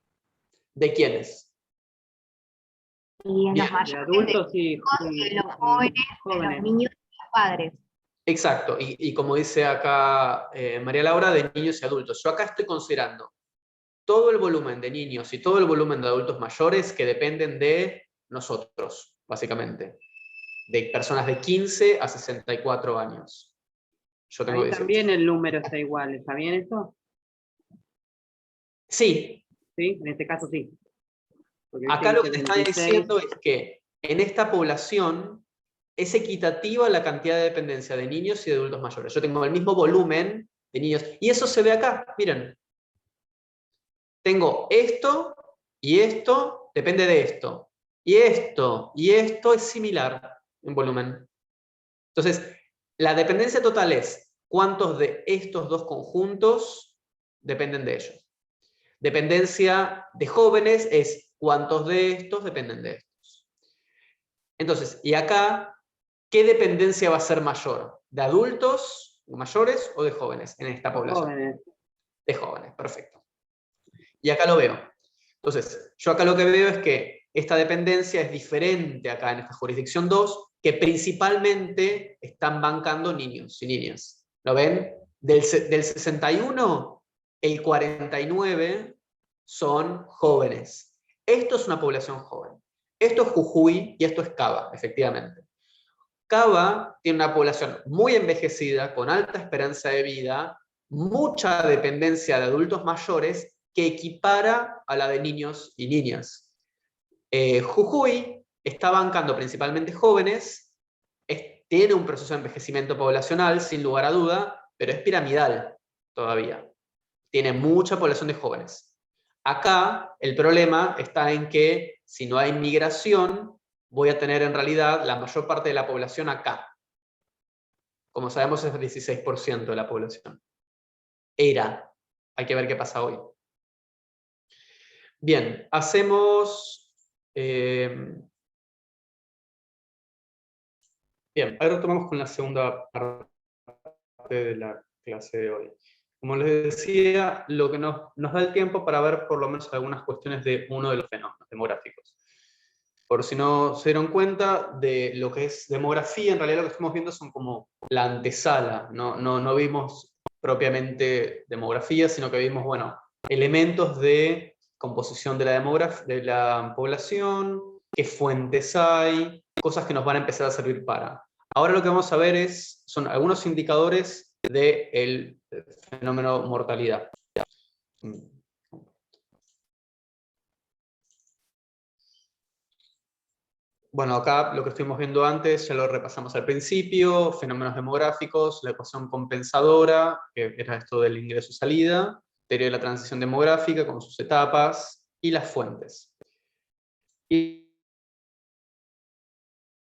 ¿De quiénes? Y en Bien. los mayores De adultos y de los jóvenes, de los niños y los padres. Exacto, y como dice acá María Laura, de niños y adultos. Yo acá estoy considerando todo el volumen de niños y todo el volumen de adultos mayores que dependen de nosotros, básicamente. De personas de 15 a 64 años. Yo tengo Ahí 18. también el número está igual, ¿está bien eso? Sí. Sí, en este caso sí. Porque Acá lo que dice te está 26. diciendo es que en esta población es equitativa la cantidad de dependencia de niños y de adultos mayores. Yo tengo el mismo volumen de niños. Y eso se ve acá, miren. Tengo esto, depende de esto. Y esto es similar en volumen. Entonces, la dependencia total es cuántos de estos dos conjuntos dependen de ellos. Dependencia de jóvenes es cuántos de estos dependen de estos. Entonces, y acá, ¿qué dependencia va a ser mayor? ¿De adultos mayores o de jóvenes en esta población? Jóvenes. De jóvenes, perfecto. Y acá lo veo. Entonces, yo acá lo que veo es que esta dependencia es diferente acá en esta jurisdicción 2, que principalmente están bancando niños y niñas. ¿Lo ven? Del 61, el 49 son jóvenes. Esto es una población joven. Esto es Jujuy y esto es Cava, efectivamente. Cava tiene una población muy envejecida, con alta esperanza de vida, mucha dependencia de adultos mayores, que equipara a la de niños y niñas. Jujuy está bancando principalmente jóvenes, tiene un proceso de envejecimiento poblacional, sin lugar a duda, pero es piramidal todavía. Tiene mucha población de jóvenes. Acá el problema está en que si no hay migración, voy a tener en realidad la mayor parte de la población acá. Como sabemos es el 16% de la población. Era. Hay que ver qué pasa hoy. Bien, hacemos... bien, ahora retomamos con la segunda parte de la clase de hoy. Como les decía, lo que nos da el tiempo para ver por lo menos algunas cuestiones de uno de los fenómenos demográficos. Por si no se dieron cuenta de lo que es demografía, en realidad lo que estamos viendo son como la antesala, no vimos propiamente demografía, sino que vimos, bueno, elementos de composición de la población, qué fuentes hay, cosas que nos van a empezar a servir para. Ahora lo que vamos a ver son algunos indicadores del fenómeno mortalidad. Bueno, acá lo que estuvimos viendo antes ya lo repasamos al principio, fenómenos demográficos, la ecuación compensadora, que era esto del ingreso-salida, teoría de la transición demográfica con sus etapas, y las fuentes. Y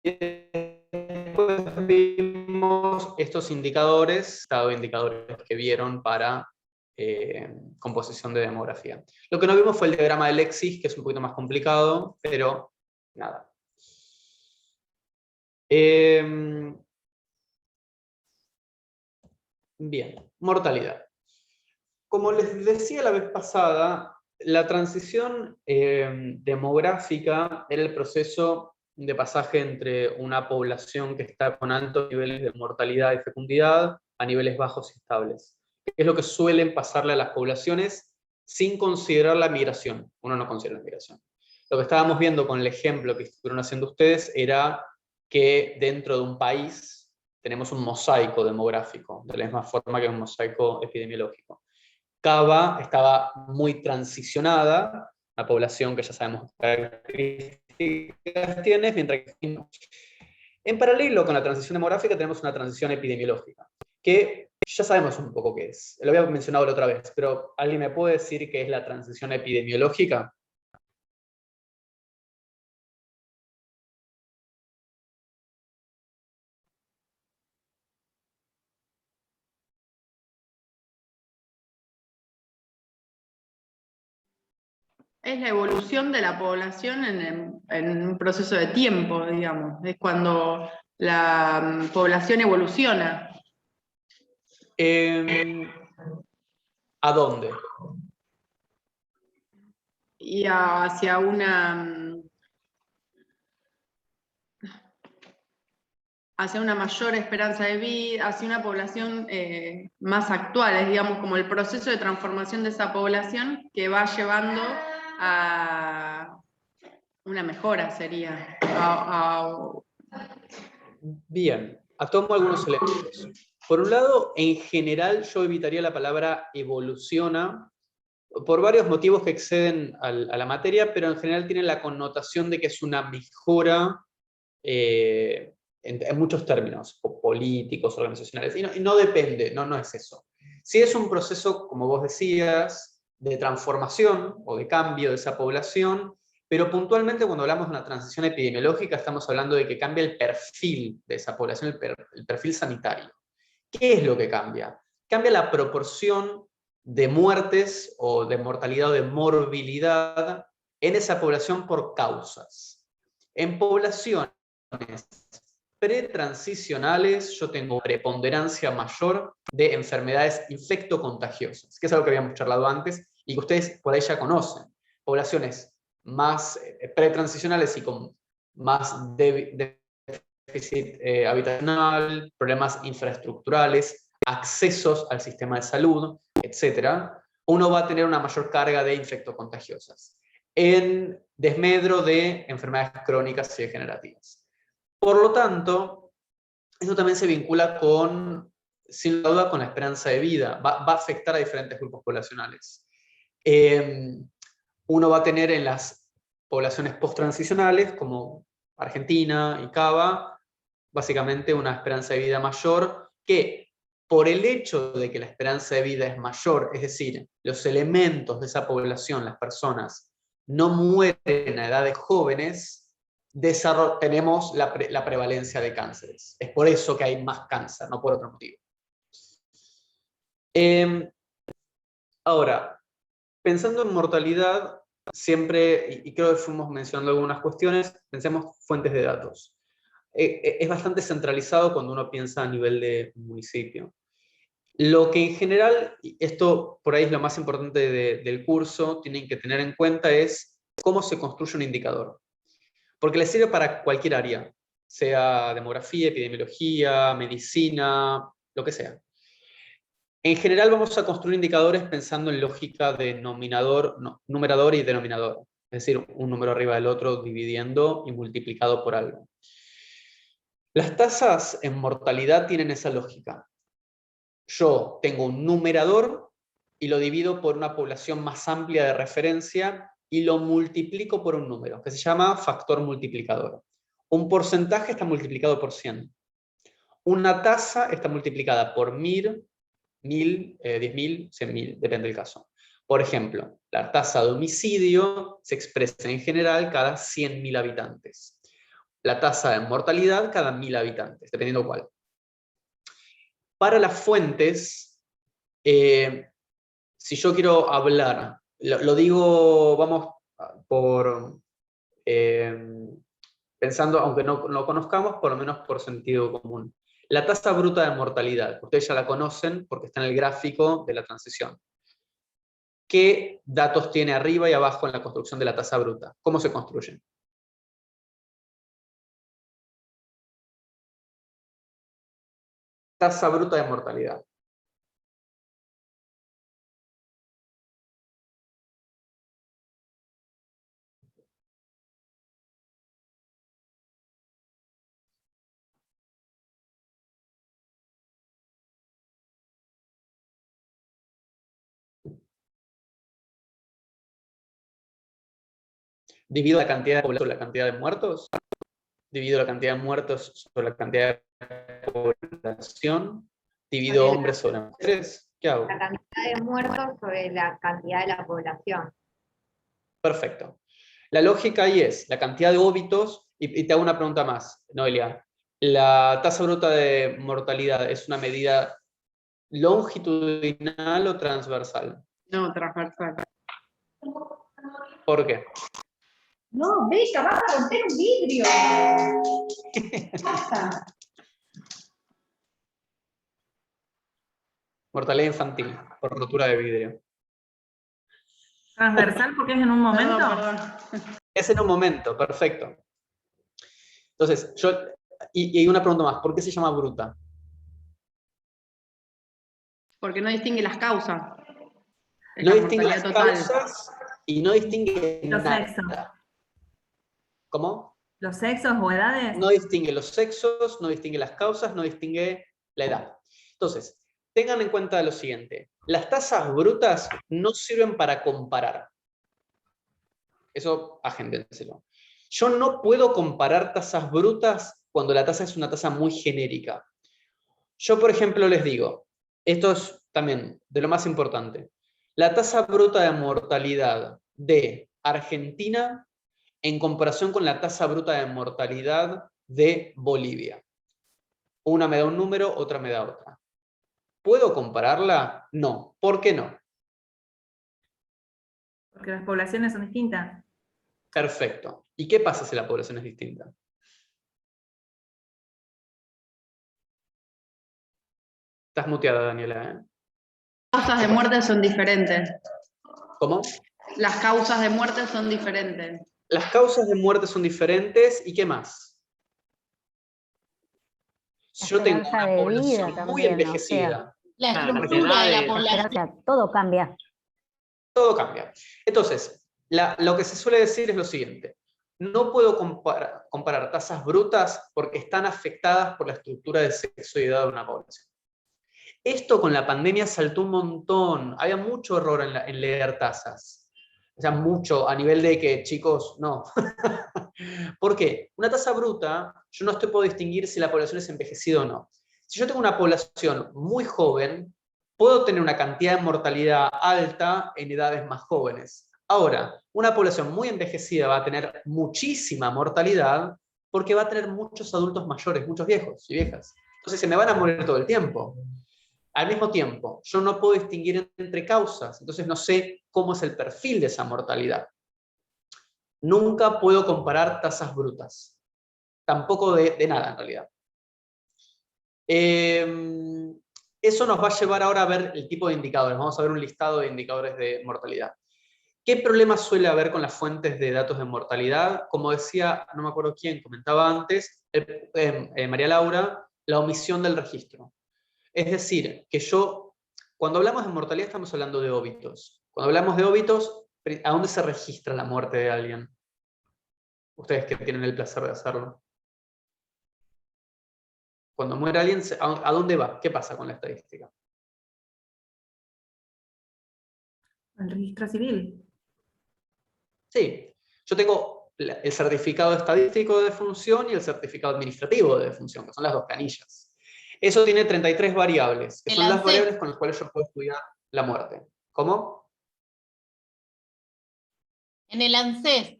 después vimos estos indicadores, indicadores que vieron para composición de demografía. Lo que no vimos fue el diagrama de Lexis, que es un poquito más complicado, pero nada. Bien, mortalidad. Como les decía la vez pasada, la transición demográfica era el proceso de pasaje entre una población que está con altos niveles de mortalidad y fecundidad a niveles bajos y estables. Es lo que suelen pasarle a las poblaciones sin considerar la migración. Uno no considera la migración. Lo que estábamos viendo con el ejemplo que estuvieron haciendo ustedes era que dentro de un país tenemos un mosaico demográfico, de la misma forma que un mosaico epidemiológico. Cava estaba muy transicionada, la población que ya sabemos qué características tiene, mientras que en paralelo con la transición demográfica tenemos una transición epidemiológica, que ya sabemos un poco qué es. Lo había mencionado la otra vez, pero ¿alguien me puede decir qué es la transición epidemiológica? Es la evolución de la población en un proceso de tiempo, digamos. Es cuando la población evoluciona. ¿A dónde? Y hacia una mayor esperanza de vida, hacia una población más actual, es digamos como el proceso de transformación de esa población que va llevando a una mejora, sería. Bien, tomo algunos elementos. Por un lado, en general yo evitaría la palabra evoluciona, por varios motivos que exceden a la materia, pero en general tiene la connotación de que es una mejora en muchos términos, políticos, organizacionales, y no depende, no es eso. Si es un proceso, como vos decías, de transformación o de cambio de esa población, pero puntualmente cuando hablamos de una transición epidemiológica estamos hablando de que cambia el perfil de esa población, el perfil sanitario. ¿Qué es lo que cambia? Cambia la proporción de muertes o de mortalidad o de morbilidad en esa población por causas. En poblaciones pretransicionales yo tengo preponderancia mayor de enfermedades infectocontagiosas, que es algo que habíamos charlado antes y que ustedes por ahí ya conocen. Poblaciones más pretransicionales y con más déficit habitacional, problemas infraestructurales, accesos al sistema de salud, etc., uno va a tener una mayor carga de infectocontagiosas en desmedro de enfermedades crónicas y degenerativas. Por lo tanto, eso también se vincula con, sin duda, con la esperanza de vida. Va a afectar a diferentes grupos poblacionales. Uno va a tener en las poblaciones post-transicionales como Argentina y Cava, básicamente una esperanza de vida mayor que, por el hecho de que la esperanza de vida es mayor, es decir, los elementos de esa población, las personas, no mueren a edades jóvenes, tenemos la prevalencia de cánceres. Es por eso que hay más cáncer, no por otro motivo. Ahora, pensando en mortalidad, siempre, y creo que fuimos mencionando algunas cuestiones, pensemos fuentes de datos. Es bastante centralizado cuando uno piensa a nivel de municipio. Lo que en general, esto por ahí es lo más importante del curso, tienen que tener en cuenta es cómo se construye un indicador. Porque le sirve para cualquier área, sea demografía, epidemiología, medicina, lo que sea. En general vamos a construir indicadores pensando en lógica de numerador y denominador. Es decir, un número arriba del otro dividiendo y multiplicado por algo. Las tasas en mortalidad tienen esa lógica. Yo tengo un numerador y lo divido por una población más amplia de referencia y lo multiplico por un número, que se llama factor multiplicador. Un porcentaje está multiplicado por 100. Una tasa está multiplicada por 1000, 10.000, 100.000, depende del caso. Por ejemplo, la tasa de homicidio se expresa en general cada 100.000 habitantes. La tasa de mortalidad cada 1000 habitantes, dependiendo cuál. Para las fuentes, si yo quiero hablar, lo digo, vamos por, pensando, aunque no lo conozcamos, por lo menos por sentido común. La tasa bruta de mortalidad, ustedes ya la conocen porque está en el gráfico de la transición. ¿Qué datos tiene arriba y abajo en la construcción de la tasa bruta? ¿Cómo se construyen? Tasa bruta de mortalidad. Divido la cantidad de población sobre la cantidad de muertos. Divido la cantidad de muertos sobre la cantidad de población. Divido hombres sobre mujeres. ¿Qué hago? La cantidad de muertos sobre la cantidad de la población. Perfecto. La lógica ahí es la cantidad de óbitos, y te hago una pregunta más, Noelia. ¿La tasa bruta de mortalidad es una medida longitudinal o transversal? No, transversal. ¿Por qué? No, Beca, vas a romper un vidrio. Basta. Mortalidad infantil, por rotura de vidrio. Transversal porque es en un momento. Perdón. Es en un momento, perfecto. Entonces, y una pregunta más, ¿por qué se llama bruta? Porque no distingue las causas. Es No la distingue las mortalidad total. causas y no distingue Los nada. sexos. ¿Cómo? ¿Los sexos o edades? No distingue los sexos, no distingue las causas, no distingue la edad. Entonces, tengan en cuenta lo siguiente. Las tasas brutas no sirven para comparar. Eso agéndenselo. Yo no puedo comparar tasas brutas cuando la tasa es una tasa muy genérica. Yo, por ejemplo, les digo, esto es también de lo más importante. La tasa bruta de mortalidad de Argentina en comparación con la tasa bruta de mortalidad de Bolivia. Una me da un número, otra me da otra. ¿Puedo compararla? No. ¿Por qué no? Porque las poblaciones son distintas. Perfecto. ¿Y qué pasa si la población es distinta? Estás muteada, Daniela, ¿eh? Las causas de muerte son diferentes. ¿Cómo? Las causas de muerte son diferentes. Las causas de muerte son diferentes, ¿y qué más? Yo tengo esperanza una de población vida muy también, envejecida. La Claro, estructura de la O población. sea, todo cambia. Todo cambia. Entonces, lo que se suele decir es lo siguiente. No puedo comparar tasas brutas porque están afectadas por la estructura de sexo y edad de una población. Esto con la pandemia saltó un montón. Había mucho error en leer tasas. O sea, mucho, a nivel de que, chicos, no. ¿Por qué? Una tasa bruta, yo no puedo distinguir si la población es envejecida o no. Si yo tengo una población muy joven, puedo tener una cantidad de mortalidad alta en edades más jóvenes. Ahora, una población muy envejecida va a tener muchísima mortalidad porque va a tener muchos adultos mayores, muchos viejos y viejas. Entonces se me van a morir todo el tiempo. Al mismo tiempo, yo no puedo distinguir entre causas, entonces no sé cómo es el perfil de esa mortalidad. Nunca puedo comparar tasas brutas. Tampoco de nada, en realidad. Eso nos va a llevar ahora a ver el tipo de indicadores. Vamos a ver un listado de indicadores de mortalidad. ¿Qué problemas suele haber con las fuentes de datos de mortalidad? Como decía, no me acuerdo quién comentaba antes, María Laura, la omisión del registro. Es decir, que cuando hablamos de mortalidad estamos hablando de óbitos. Cuando hablamos de óbitos, ¿a dónde se registra la muerte de alguien? Ustedes que tienen el placer de hacerlo. Cuando muere alguien, ¿a dónde va? ¿Qué pasa con la estadística? El registro civil. Sí, yo tengo el certificado estadístico de defunción y el certificado administrativo de defunción, que son las dos planillas. Eso tiene 33 variables, que son las variables con las cuales yo puedo estudiar la muerte. ¿Cómo? En el ANSES.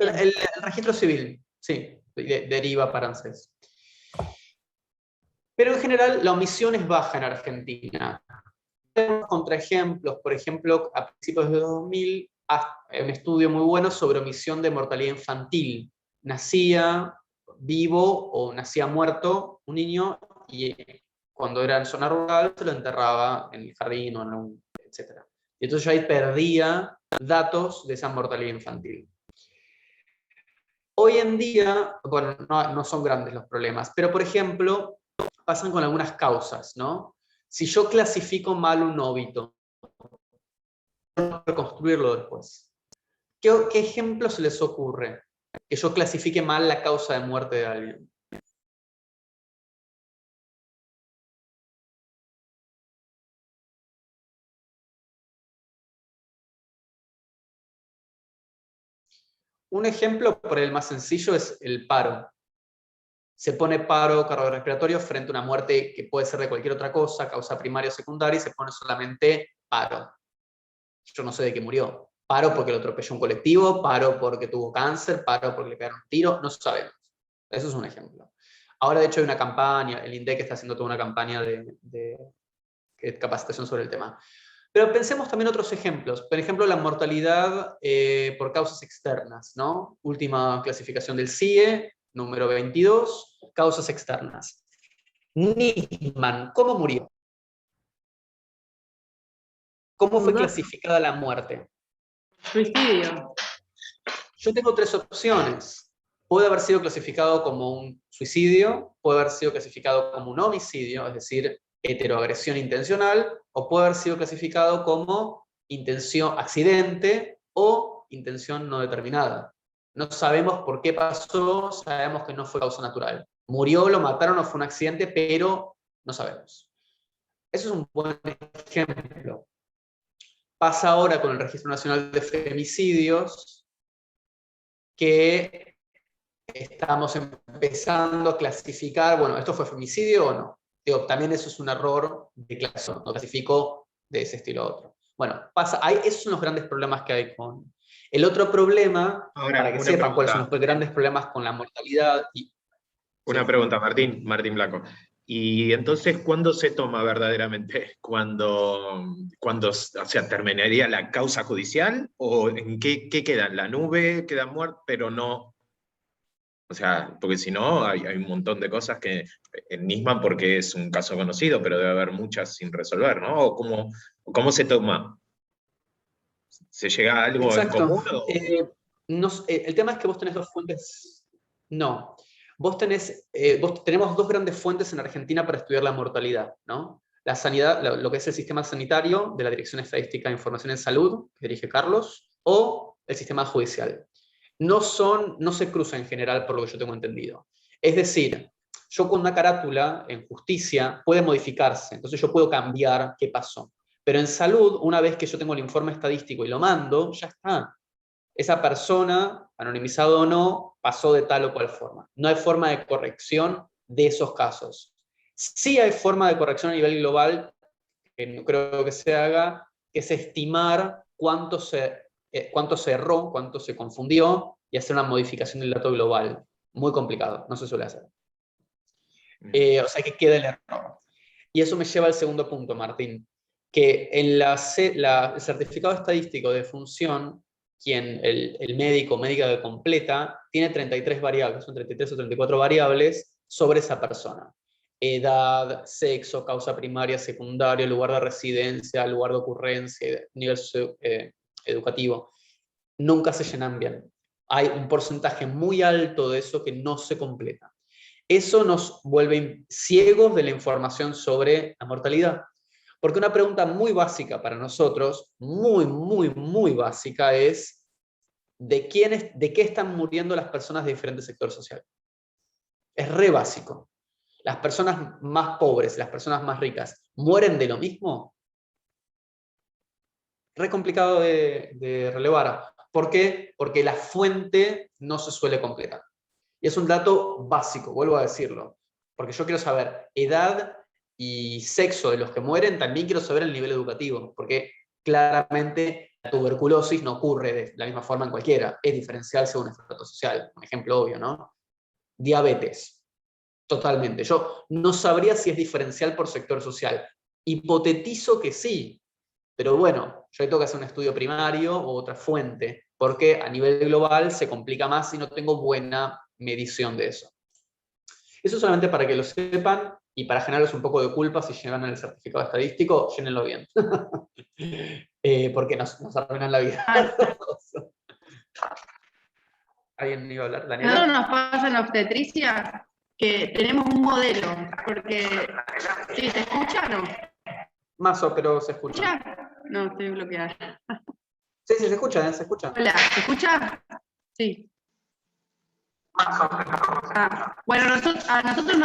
El registro civil, sí, deriva para ANSES. Pero en general la omisión es baja en Argentina. Tenemos contraejemplos, por ejemplo, a principios de 2000, un estudio muy bueno sobre omisión de mortalidad infantil. Nacía vivo o nacía muerto un niño y cuando era en zona rural se lo enterraba en el jardín o en un, etc. Y entonces yo ahí perdía datos de esa mortalidad infantil. Hoy en día, bueno, no son grandes los problemas, pero por ejemplo, pasan con algunas causas, ¿no? Si yo clasifico mal un óbito, no puedo reconstruirlo después. ¿Qué ejemplo se les ocurre? Que yo clasifique mal la causa de muerte de alguien. Un ejemplo, por el más sencillo, es el paro. Se pone paro cardiorrespiratorio frente a una muerte que puede ser de cualquier otra cosa, causa primaria o secundaria, y se pone solamente paro. Yo no sé de qué murió. Paro porque lo atropelló un colectivo, paro porque tuvo cáncer, paro porque le pegaron un tiro, no sabemos. Eso es un ejemplo. Ahora, de hecho, hay una campaña, el INDEC está haciendo toda una campaña de capacitación sobre el tema. Pero pensemos también otros ejemplos. Por ejemplo, la mortalidad por causas externas, ¿no? Última clasificación del CIE, número 22, causas externas. Nisman, ¿cómo murió? ¿Cómo fue clasificada la muerte? Suicidio. Yo tengo tres opciones. Puede haber sido clasificado como un suicidio, puede haber sido clasificado como un homicidio, es decir, heteroagresión intencional, o puede haber sido clasificado como accidente o intención no determinada. No sabemos por qué pasó, sabemos que no fue causa natural. Murió, lo mataron o fue un accidente, pero no sabemos. Eso es un buen ejemplo. Pasa ahora con el Registro Nacional de Femicidios, que estamos empezando a clasificar, bueno, ¿esto fue femicidio o no? Digo, también eso es un error de clasificación, no clasifico de ese estilo a otro. Bueno, esos son los grandes problemas que hay con... El otro problema, ahora, para que sepan cuáles son los grandes problemas con la mortalidad... Una pregunta, Martín Blanco. Y entonces, ¿cuándo se toma verdaderamente? ¿Cuándo o sea, terminaría la causa judicial? ¿O en qué queda? ¿En la nube? ¿Queda muerto? Pero no... O sea, porque si no, hay un montón de cosas que en Nisman, porque es un caso conocido, pero debe haber muchas sin resolver, ¿no? ¿O cómo se toma? ¿Se llega a algo en común? El tema es que vos tenés dos fuentes. No. Tenemos dos grandes fuentes en Argentina para estudiar la mortalidad, ¿no? La sanidad, lo que es el sistema sanitario de la Dirección Estadística de Información en Salud, que dirige Carlos, o el sistema judicial. No se cruzan en general por lo que yo tengo entendido. Es decir, yo con una carátula en justicia puede modificarse, entonces yo puedo cambiar qué pasó. Pero en salud, una vez que yo tengo el informe estadístico y lo mando, ya está. Esa persona, anonimizado o no, pasó de tal o cual forma. No hay forma de corrección de esos casos. Sí hay forma de corrección a nivel global, que no creo que se haga, que es estimar cuánto se erró, cuánto se confundió, y hacer una modificación del dato global. Muy complicado, no se suele hacer. O sea que queda el error. Y eso me lleva al segundo punto, Martín, que en el certificado estadístico de función, el médico o médica que completa, tiene 33 variables, son 33 o 34 variables sobre esa persona. Edad, sexo, causa primaria, secundaria, lugar de residencia, lugar de ocurrencia, nivel educativo. Nunca se llenan bien. Hay un porcentaje muy alto de eso que no se completa. Eso nos vuelve ciegos de la información sobre la mortalidad. Porque una pregunta muy básica para nosotros, muy básica, es ¿de qué están muriendo las personas de diferentes sectores sociales? Es re básico. ¿Las personas más pobres, las personas más ricas, mueren de lo mismo? Re complicado de relevar. ¿Por qué? Porque la fuente no se suele completar. Y es un dato básico, vuelvo a decirlo. Porque yo quiero saber edad y sexo de los que mueren, también quiero saber el nivel educativo, porque claramente la tuberculosis no ocurre de la misma forma en cualquiera, es diferencial según el estrato social, un ejemplo obvio, ¿no? Diabetes, totalmente. Yo no sabría si es diferencial por sector social. Hipotetizo que sí, pero bueno, yo tengo que hacer un estudio primario o otra fuente, porque a nivel global se complica más si no tengo buena medición de eso. Eso solamente para que lo sepan y para generarles un poco de culpa si llegan al certificado estadístico, llénenlo bien. Porque nos arruinan la vida. ¿Alguien iba a hablar? ¿Daniela? Nosotros nos pasa en obstetricia que tenemos un modelo, porque... ¿Sí, se escucha o no? Mazo, pero se escucha. ¿Escucha? No, estoy bloqueada. Sí, se escucha, se escucha. Hola, ¿se escucha? Sí. Bueno, a nosotros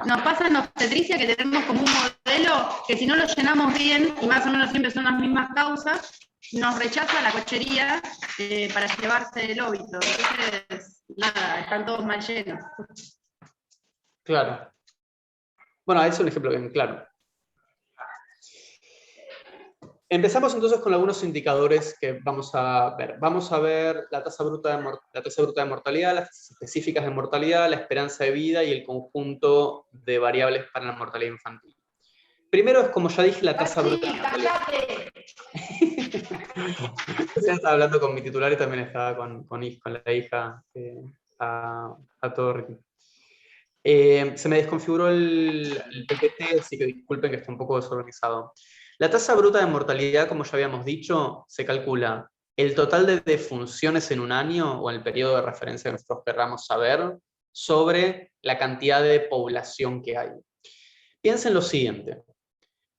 nos pasa en obstetricia que tenemos como un modelo que si no lo llenamos bien, y más o menos siempre son las mismas causas, nos rechaza la cochería para llevarse el óbito. Entonces, nada, están todos mal llenos. Claro. Bueno, es un ejemplo bien claro. Empezamos entonces con algunos indicadores que vamos a ver. Vamos a ver la tasa bruta de mortalidad, las tasas específicas de mortalidad, la esperanza de vida y el conjunto de variables para la mortalidad infantil. Primero es, como ya dije, la tasa bruta de mortalidad. Recién estaba hablando con mi titular y también estaba con la hija a todo ritmo. Se me desconfiguró el PPT, así que disculpen que esté un poco desorganizado. La tasa bruta de mortalidad, como ya habíamos dicho, se calcula el total de defunciones en un año o en el periodo de referencia que nosotros querramos saber sobre la cantidad de población que hay. Piensen lo siguiente,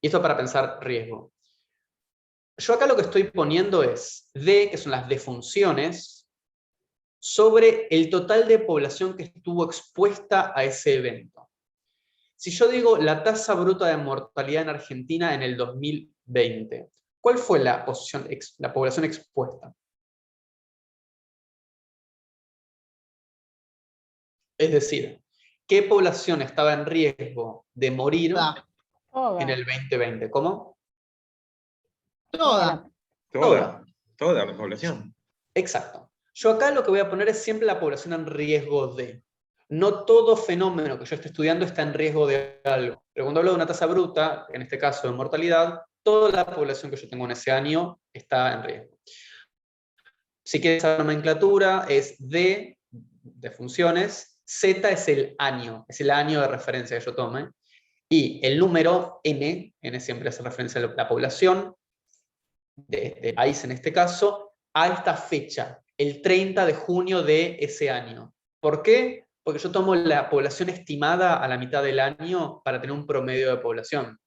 y esto para pensar riesgo. Yo acá lo que estoy poniendo es D, que son las defunciones, sobre el total de población que estuvo expuesta a ese evento. Si yo digo la tasa bruta de mortalidad en Argentina en el 2020, ¿cuál fue la población expuesta? Es decir, ¿qué población estaba en riesgo de morir en el 2020? ¿Cómo? Toda. Toda la población. Exacto. Yo acá lo que voy a poner es siempre la población en riesgo de. No todo fenómeno que yo esté estudiando está en riesgo de algo. Pero cuando hablo de una tasa bruta, en este caso de mortalidad, toda la población que yo tengo en ese año está en riesgo. Si quieres saber la nomenclatura, es D de funciones, Z es el año de referencia que yo tome, y el número N siempre hace referencia a la población, de país en este caso, a esta fecha, el 30 de junio de ese año. ¿Por qué? Porque yo tomo la población estimada a la mitad del año para tener un promedio de población.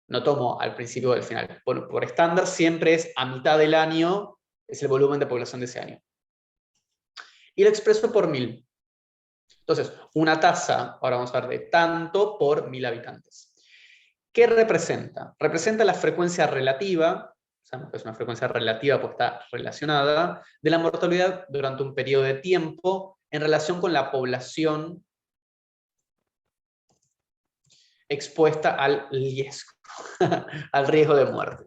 No tomo al principio o al final. Por estándar siempre es a mitad del año, es el volumen de población de ese año. Y lo expreso por 1000. Entonces, una tasa, ahora vamos a ver de tanto por 1000 habitantes. ¿Qué representa? Representa la frecuencia relativa, sabemos que es una frecuencia relativa porque está relacionada, de la mortalidad durante un periodo de tiempo en relación con la población expuesta al riesgo, al riesgo de muerte.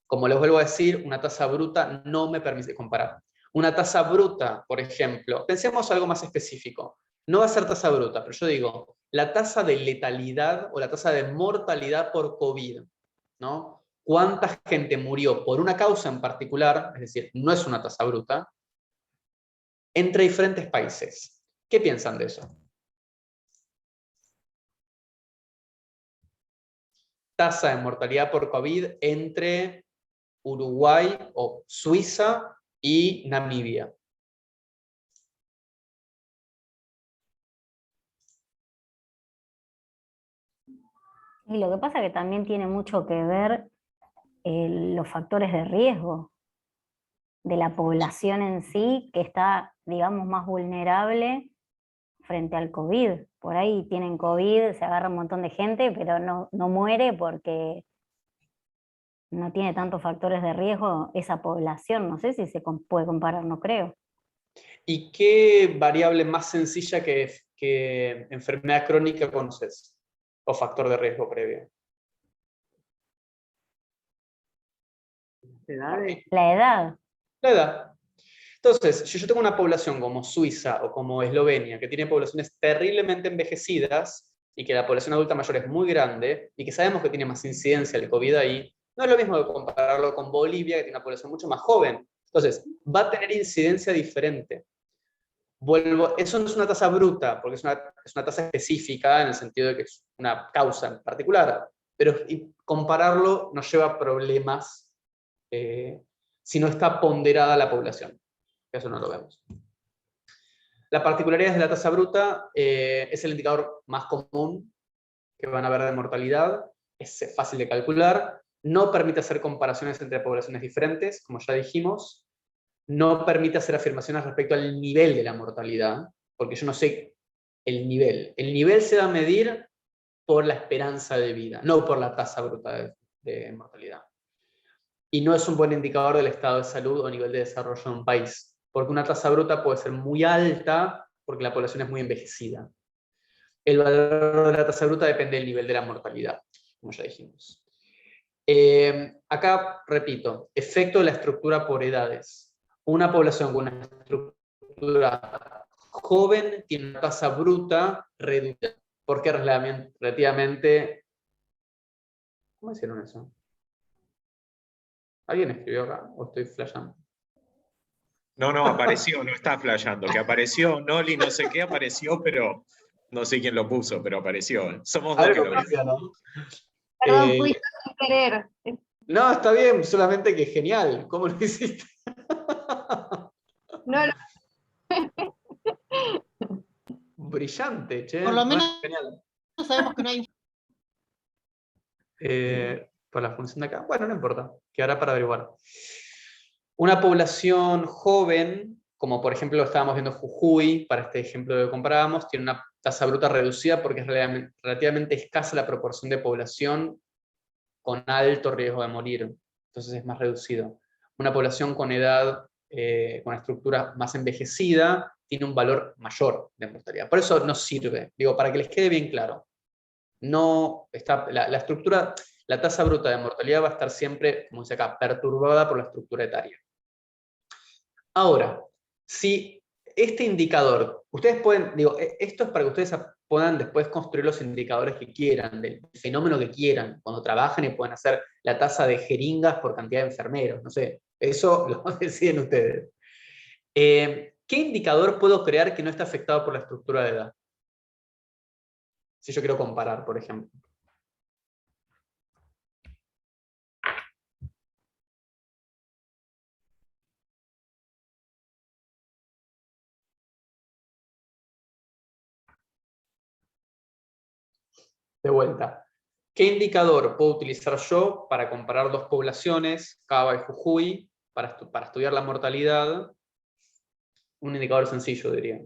Como les vuelvo a decir, una tasa bruta no me permite comparar. Una tasa bruta, por ejemplo, pensemos algo más específico. No va a ser tasa bruta, pero yo digo, la tasa de letalidad o la tasa de mortalidad por COVID, ¿no? ¿Cuánta gente murió por una causa en particular? Es decir, no es una tasa bruta, entre diferentes países. ¿Qué piensan de eso? Tasa de mortalidad por COVID entre Uruguay o Suiza y Namibia. Y lo que pasa es que también tiene mucho que ver los factores de riesgo de la población en sí, que está, digamos, más vulnerable frente al COVID. Por ahí tienen COVID, se agarra un montón de gente, pero no muere porque no tiene tantos factores de riesgo esa población. No sé si se puede comparar, no creo. ¿Y qué variable más sencilla que enfermedad crónica conoces? O factor de riesgo previo. ¿Edades? La edad. La edad. Entonces, si yo tengo una población como Suiza o como Eslovenia, que tiene poblaciones terriblemente envejecidas y que la población adulta mayor es muy grande y que sabemos que tiene más incidencia el COVID ahí, no es lo mismo que compararlo con Bolivia, que tiene una población mucho más joven. Entonces, va a tener incidencia diferente. Eso no es una tasa bruta, porque es una tasa específica en el sentido de que es una causa en particular, pero compararlo nos lleva a problemas si no está ponderada la población. Eso no lo vemos. La particularidad de la tasa bruta es el indicador más común que van a ver de mortalidad, es fácil de calcular, no permite hacer comparaciones entre poblaciones diferentes, como ya dijimos, no permite hacer afirmaciones respecto al nivel de la mortalidad, porque yo no sé el nivel. El nivel se va a medir por la esperanza de vida, no por la tasa bruta de mortalidad. Y no es un buen indicador del estado de salud o nivel de desarrollo de un país, porque una tasa bruta puede ser muy alta porque la población es muy envejecida. El valor de la tasa bruta depende del nivel de la mortalidad, como ya dijimos. Acá, repito, efecto de la estructura por edades. Una población con una estructura joven tiene una tasa bruta reducida, porque relativamente... ¿Cómo hicieron eso? ¿Alguien escribió acá o estoy flasheando? No, apareció, no está flasheando, que apareció, Noli no sé qué apareció, pero no sé quién lo puso, pero apareció. Somos dos que lo vimos. ¿No? Perdón, fui sin querer. No, está bien, solamente que genial. ¿Cómo lo hiciste? No, Brillante, che. Por lo menos Genial. sabemos que no hay. Por la función de acá. Bueno, no importa. Quedará para averiguar. Una población joven, como por ejemplo estábamos viendo Jujuy, para este ejemplo que comparábamos, tiene una tasa bruta reducida porque es relativamente escasa la proporción de población con alto riesgo de morir. Entonces es más reducido. Una población con edad, con estructura más envejecida, tiene un valor mayor de mortalidad. Por eso no sirve. Digo, para que les quede bien claro. No está, la estructura, la tasa bruta de mortalidad va a estar siempre, como dice acá, perturbada por la estructura etaria. Ahora, si este indicador, ustedes pueden, digo, esto es para que ustedes puedan después construir los indicadores que quieran, del fenómeno que quieran, cuando trabajen y puedan hacer la tasa de jeringas por cantidad de enfermeros, no sé, eso lo deciden ustedes. ¿Qué indicador puedo crear que no esté afectado por la estructura de edad? Si yo quiero comparar, por ejemplo. De vuelta. ¿Qué indicador puedo utilizar yo para comparar dos poblaciones, Cava y Jujuy, para estudiar la mortalidad? Un indicador sencillo, diría.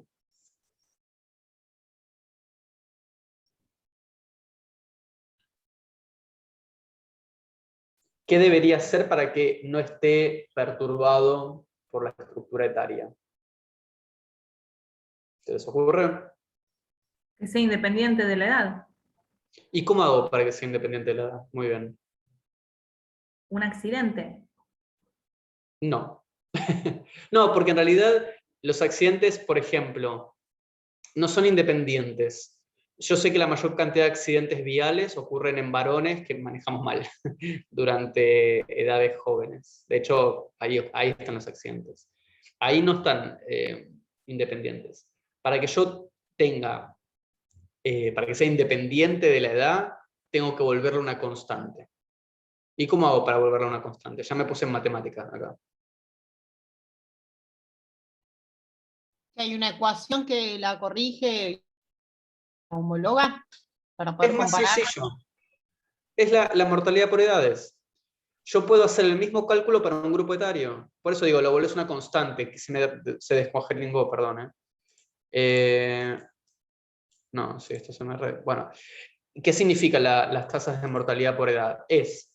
¿Qué debería hacer para que no esté perturbado por la estructura etaria? ¿Se les ocurre? Que sea independiente de la edad. ¿Y cómo hago para que sea independiente de la edad? Muy bien. Un accidente. No. No, porque en realidad los accidentes, por ejemplo, no son independientes. Yo sé que la mayor cantidad de accidentes viales ocurren en varones que manejamos mal durante edades jóvenes. De hecho, ahí están los accidentes. Ahí no están independientes. Para que yo tenga, para que sea independiente de la edad, tengo que volverlo una constante. ¿Y cómo hago para volverlo una constante? Ya me puse en matemática acá. Hay una ecuación que la corrige, homóloga, para poder Es más comparar. sencillo. Es la mortalidad por edades. Yo puedo hacer el mismo cálculo para un grupo etario. Por eso digo, lo volvés una constante, que se descongelingó, perdón. No, sí, esto se me re... Bueno, ¿qué significa las tasas de mortalidad por edad? Es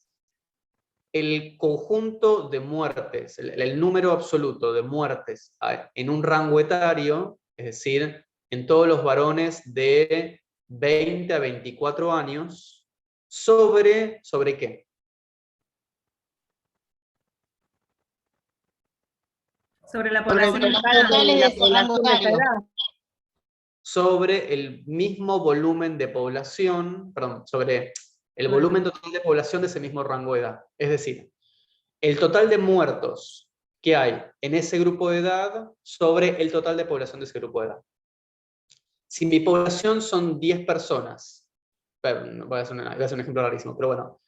el conjunto de muertes, el número absoluto de muertes en un rango etario, es decir, en todos los varones de 20 a 24 años, ¿sobre qué? Sobre la Sobre población los total. totales de ese rango etario. Sobre el mismo volumen de población, perdón, sobre el volumen total de población de ese mismo rango de edad. Es decir, el total de muertos que hay en ese grupo de edad sobre el total de población de ese grupo de edad. Si mi población son 10 personas, voy a hacer un ejemplo rarísimo, pero bueno,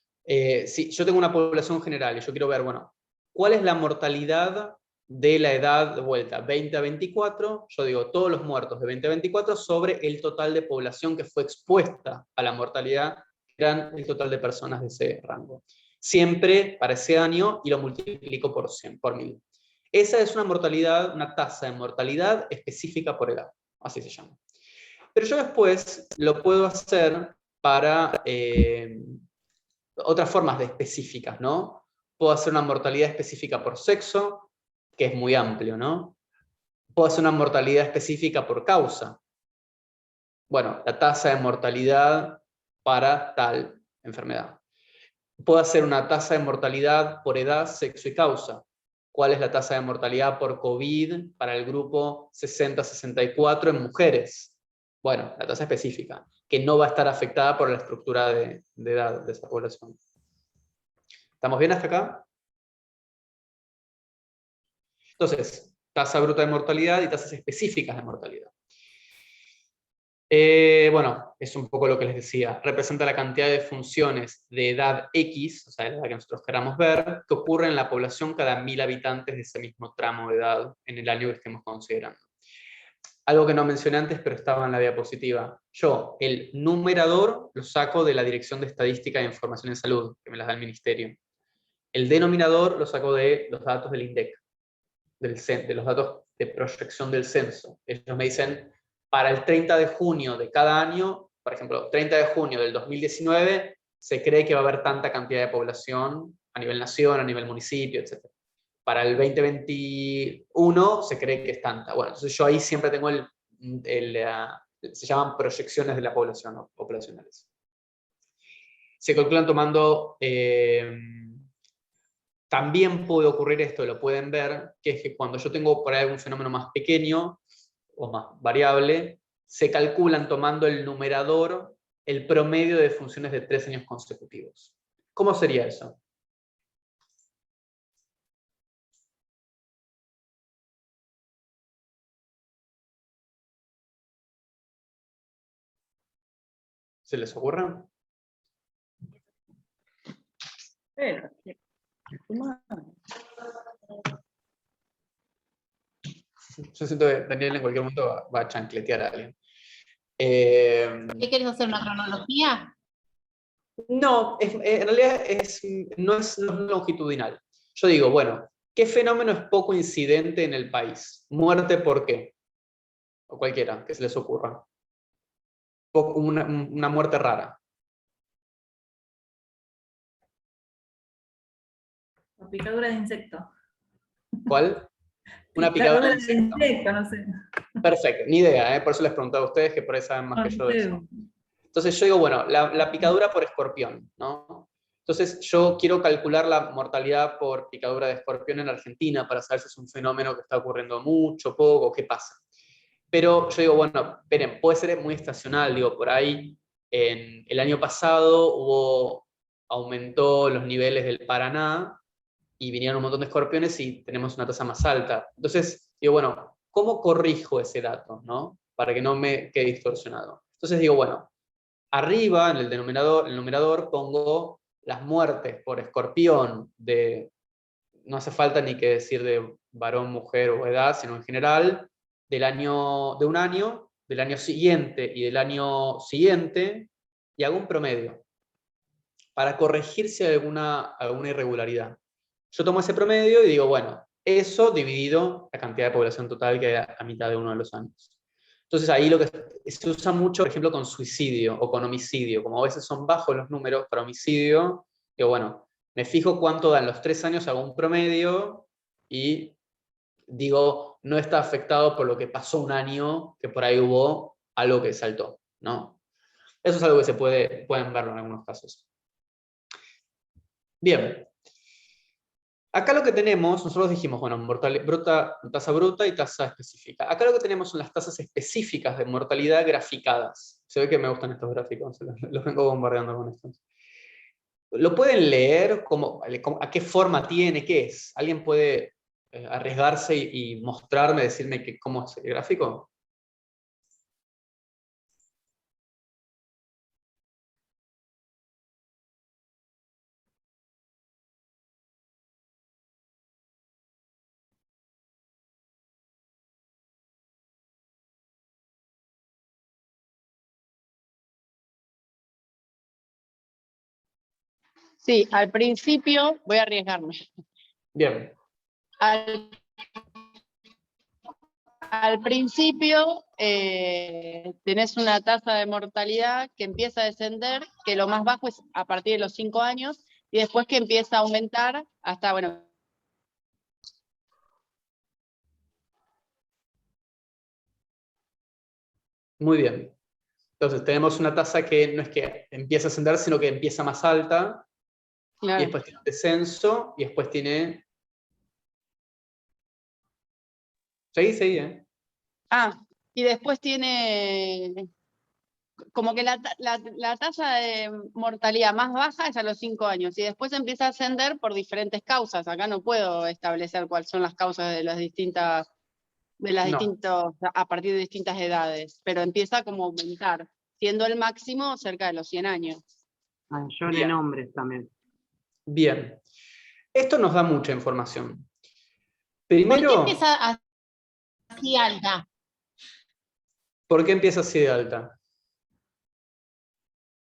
si yo tengo una población general y yo quiero ver, bueno, ¿cuál es la mortalidad de la edad de vuelta 20 a 24? Yo digo, todos los muertos de 20 a 24 sobre el total de población que fue expuesta a la mortalidad, que eran el total de personas de ese rango. Siempre para ese año y lo multiplico por 100, por 1000. Esa es una mortalidad, una tasa de mortalidad específica por edad, así se llama. Pero yo después lo puedo hacer para otras formas de específicas, ¿no? Puedo hacer una mortalidad específica por sexo, que es muy amplio, ¿no? Puedo hacer una mortalidad específica por causa. Bueno, la tasa de mortalidad para tal enfermedad. Puedo hacer una tasa de mortalidad por edad, sexo y causa. ¿Cuál es la tasa de mortalidad por COVID para el grupo 60-64 en mujeres? Bueno, la tasa específica, que no va a estar afectada por la estructura de edad de esa población. ¿Estamos bien hasta acá? Entonces, tasa bruta de mortalidad y tasas específicas de mortalidad. Bueno, es un poco lo que les decía. Representa la cantidad de funciones de edad X, o sea, la edad que nosotros queramos ver, que ocurre en la población cada 1000 habitantes de ese mismo tramo de edad en el año que estemos considerando. Algo que no mencioné antes, pero estaba en la diapositiva. Yo, el numerador lo saco de la Dirección de Estadística e Información en Salud, que me las da el Ministerio. El denominador lo saco de los datos del INDEC, de los datos de proyección del censo. Ellos me dicen, para el 30 de junio de cada año, por ejemplo, 30 de junio del 2019, se cree que va a haber tanta cantidad de población a nivel nación, a nivel municipio, etc. Para el 2021 se cree que es tanta. Bueno, entonces yo ahí siempre tengo se llaman proyecciones de la población, ¿no? Poblacionales. Se calculan tomando... también puede ocurrir esto, lo pueden ver, que es que cuando yo tengo por ahí algún fenómeno más pequeño o más variable, se calculan tomando el numerador el promedio de funciones de 3 años consecutivos. ¿Cómo sería eso? ¿Se les ocurre? Yo siento que Daniel en cualquier momento va a chancletear a alguien. ¿Qué querés hacer, una cronología? No, en realidad no es longitudinal. Yo digo, bueno, ¿qué fenómeno es poco incidente en el país? ¿Muerte por qué? O cualquiera que se les ocurra. Una muerte rara. picadura de insecto. ¿Cuál? Una picadura de insecto. No sé. Perfecto, ni idea, por eso les preguntaba a ustedes, que por ahí saben más que yo de eso. Entonces yo digo, bueno, la picadura por escorpión, ¿no? Entonces yo quiero calcular la mortalidad por picadura de escorpión en Argentina para saber si es un fenómeno que está ocurriendo mucho, poco, qué pasa. Pero yo digo, bueno, esperen, puede ser muy estacional, digo, por ahí en el año pasado aumentó los niveles del Paraná y vinieron un montón de escorpiones y tenemos una tasa más alta. Entonces digo, bueno, ¿cómo corrijo ese dato, ¿no? Para que no me quede distorsionado. Entonces digo, bueno, arriba en el numerador pongo las muertes por escorpión no hace falta ni que decir de varón, mujer o edad, sino en general, de un año, del año siguiente y del año siguiente, y hago un promedio, para corregir si hay alguna irregularidad. Yo tomo ese promedio y digo, bueno, eso dividido la cantidad de población total que hay a mitad de uno de los años. Entonces ahí lo que se usa mucho, por ejemplo, con suicidio o con homicidio. Como a veces son bajos los números para homicidio, digo, bueno, me fijo cuánto dan los 3 años, hago un promedio y digo, no está afectado por lo que pasó un año, que por ahí hubo algo que saltó, ¿no? Eso es algo que pueden verlo en algunos casos. Bien. Acá lo que tenemos, nosotros dijimos, bueno, tasa bruta y tasa específica. Acá lo que tenemos son las tasas específicas de mortalidad graficadas. Se ve que me gustan estos gráficos, los vengo bombardeando con estos. ¿Lo pueden leer? ¿A qué forma tiene? ¿Qué es? ¿Alguien puede arriesgarse y mostrarme, decirme cómo es el gráfico? Sí, al principio, voy a arriesgarme. Bien. Al principio tenés una tasa de mortalidad que empieza a descender, que lo más bajo es a partir de los 5 años, y después que empieza a aumentar hasta, bueno... Muy bien. Entonces tenemos una tasa que no es que empieza a ascender, sino que empieza más alta, Claro. y después tiene un descenso, y después tiene... Seguí, y después tiene... Como que la tasa de mortalidad más baja es a los 5 años, y después empieza a ascender por diferentes causas. Acá no puedo establecer cuáles son las causas de las distintas... a partir de distintas edades, pero empieza como a aumentar, siendo el máximo cerca de los 100 años. Mayores nombres también. Bien. Esto nos da mucha información. Primero, ¿Por qué empieza así alta? ¿por qué empieza así de alta?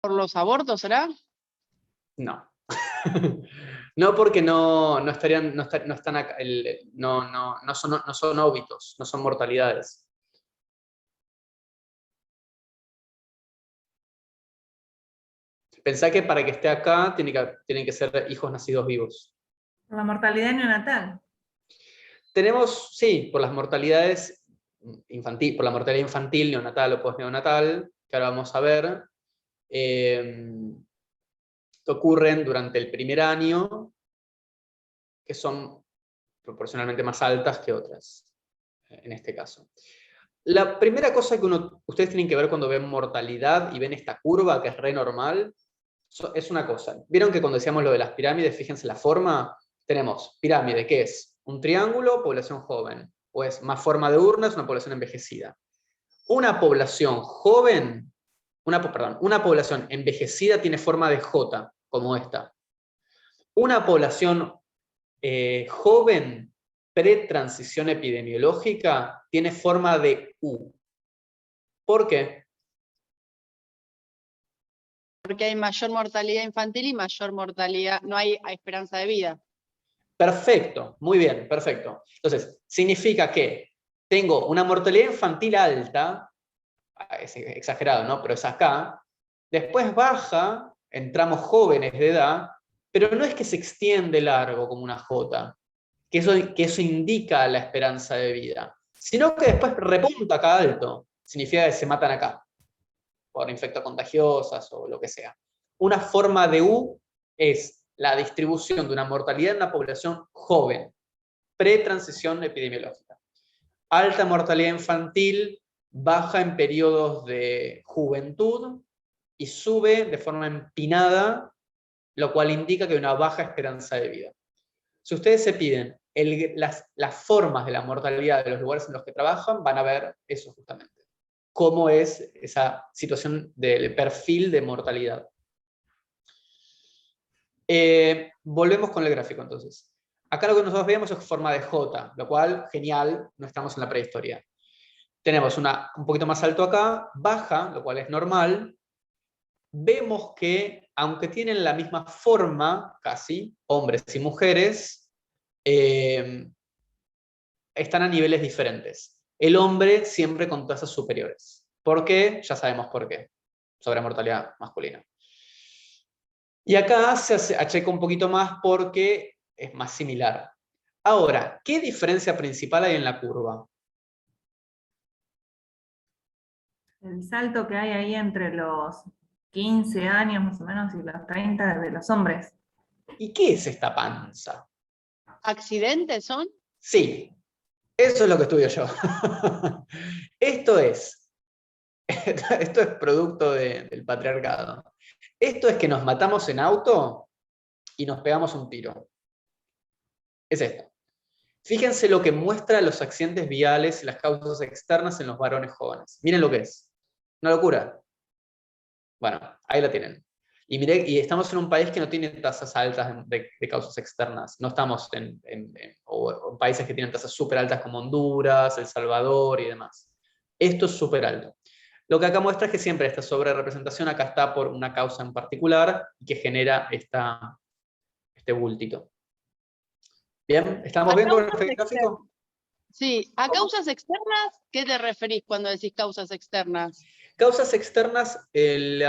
¿Por los abortos, será? No. No, porque no son óbitos, no son mortalidades. Pensá que para que esté acá tienen que ser hijos nacidos vivos. La mortalidad neonatal. Tenemos, sí, por las mortalidades infantil, por la mortalidad infantil, neonatal o postneonatal, que ahora vamos a ver, que ocurren durante el primer año, que son proporcionalmente más altas que otras, en este caso. La primera cosa que ustedes tienen que ver cuando ven mortalidad y ven esta curva, que es re normal, es una cosa. Vieron que cuando decíamos lo de las pirámides, fíjense la forma, tenemos pirámide, que es un triángulo, población joven, o es más forma de urna, es una población envejecida. Una población joven, una población envejecida tiene forma de J, como esta. Una población joven, pre-transición epidemiológica, tiene forma de U. ¿Por qué? Porque hay mayor mortalidad infantil y mayor mortalidad, no hay esperanza de vida. Perfecto, muy bien, perfecto. Entonces, significa que tengo una mortalidad infantil alta, es exagerado, ¿no? Pero es acá, después baja, entramos jóvenes de edad, pero no es que se extiende largo como una J, que eso indica la esperanza de vida, sino que después repunta acá alto, significa que se matan acá, por infectos contagiosas o lo que sea. Una forma de U es la distribución de una mortalidad en una población joven, pre-transición epidemiológica. Alta mortalidad infantil, baja en periodos de juventud y sube de forma empinada, lo cual indica que hay una baja esperanza de vida. Si ustedes se piden las formas de la mortalidad de los lugares en los que trabajan, van a ver eso justamente. Cómo es esa situación del perfil de mortalidad. Volvemos con el gráfico entonces. Acá lo que nosotros vemos es forma de J, lo cual, genial, no estamos en la prehistoria. Tenemos un poquito más alto acá, baja, lo cual es normal. Vemos que, aunque tienen la misma forma, casi, hombres y mujeres, están a niveles diferentes. El hombre siempre con tasas superiores. ¿Por qué? Ya sabemos por qué. Sobre mortalidad masculina. Y acá se achica un poquito más porque es más similar. Ahora, ¿qué diferencia principal hay en la curva? El salto que hay ahí entre los 15 años más o menos y los 30 de los hombres. ¿Y qué es esta panza? ¿Accidentes son? Sí, eso es lo que estudio yo. Esto es producto del patriarcado. Esto es que nos matamos en auto y nos pegamos un tiro. Es esto. Fíjense lo que muestra los accidentes viales y las causas externas en los varones jóvenes. Miren lo que es. Una locura. Bueno, ahí la tienen. Y estamos en un país que no tiene tasas altas de causas externas. No estamos en países que tienen tasas súper altas como Honduras, El Salvador y demás. Esto es súper alto. Lo que acá muestra es que siempre esta sobrerepresentación acá está por una causa en particular y que genera este bultito. ¿Bien? ¿Estamos bien con el gráfico? Sí. ¿A causas externas qué te referís cuando decís causas externas? Causas externas, el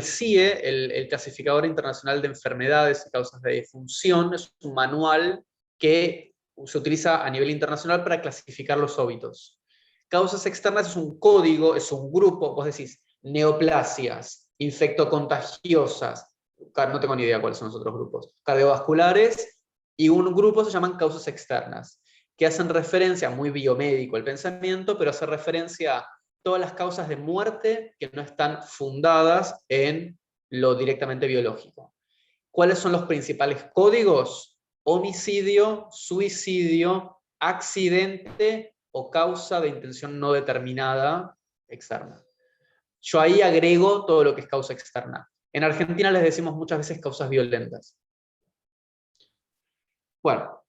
CIE, el Clasificador Internacional de Enfermedades y Causas de Defunción, es un manual que se utiliza a nivel internacional para clasificar los óbitos. Causas externas es un código, es un grupo, vos decís, neoplasias, infectocontagiosas, no tengo ni idea cuáles son los otros grupos, cardiovasculares, y un grupo se llaman causas externas, que hacen referencia, muy biomédico el pensamiento, pero hace referencia a todas las causas de muerte que no están fundadas en lo directamente biológico. ¿Cuáles son los principales códigos? Homicidio, suicidio, accidente o causa de intención no determinada externa. Yo ahí agrego todo lo que es causa externa. En Argentina les decimos muchas veces causas violentas. Bueno,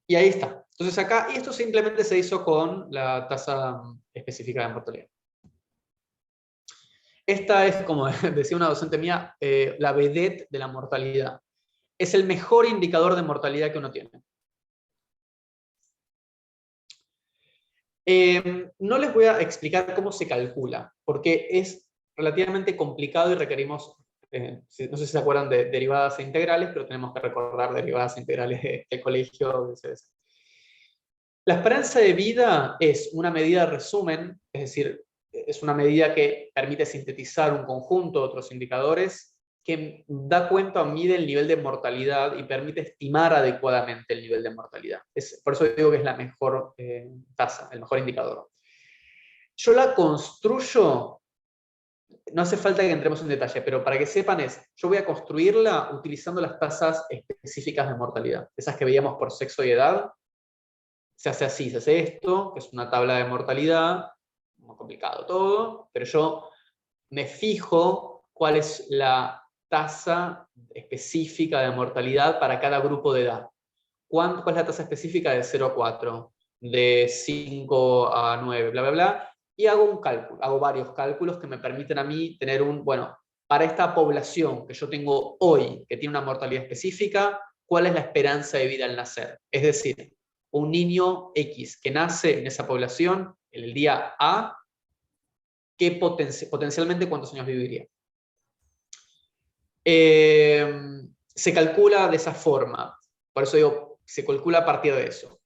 y ahí está. Entonces acá, y esto simplemente se hizo con la tasa específica de mortalidad. Esta es, como decía una docente mía, la vedette de la mortalidad. Es el mejor indicador de mortalidad que uno tiene. No les voy a explicar cómo se calcula, porque es relativamente complicado y requerimos, no sé si se acuerdan de derivadas e integrales, pero tenemos que recordar derivadas e integrales del colegio. La esperanza de vida es una medida de resumen, es decir, es una medida que permite sintetizar un conjunto de otros indicadores que da cuenta o mide el nivel de mortalidad y permite estimar adecuadamente el nivel de mortalidad. Por eso digo que es la mejor tasa, el mejor indicador. Yo la construyo, no hace falta que entremos en detalle, pero para que sepan yo voy a construirla utilizando las tasas específicas de mortalidad, esas que veíamos por sexo y edad. Se hace así, se hace esto, que es una tabla de mortalidad, muy complicado todo, pero yo me fijo cuál es la tasa específica de mortalidad para cada grupo de edad. ¿Cuál es la tasa específica? De 0 a 4, de 5 a 9, bla, bla, bla, y hago un cálculo, hago varios cálculos que me permiten a mí tener para esta población que yo tengo hoy, que tiene una mortalidad específica, ¿cuál es la esperanza de vida al nacer? Es decir, un niño X que nace en esa población, en el día A, ¿qué potencialmente cuántos años viviría? Se calcula de esa forma. Por eso digo, se calcula a partir de eso.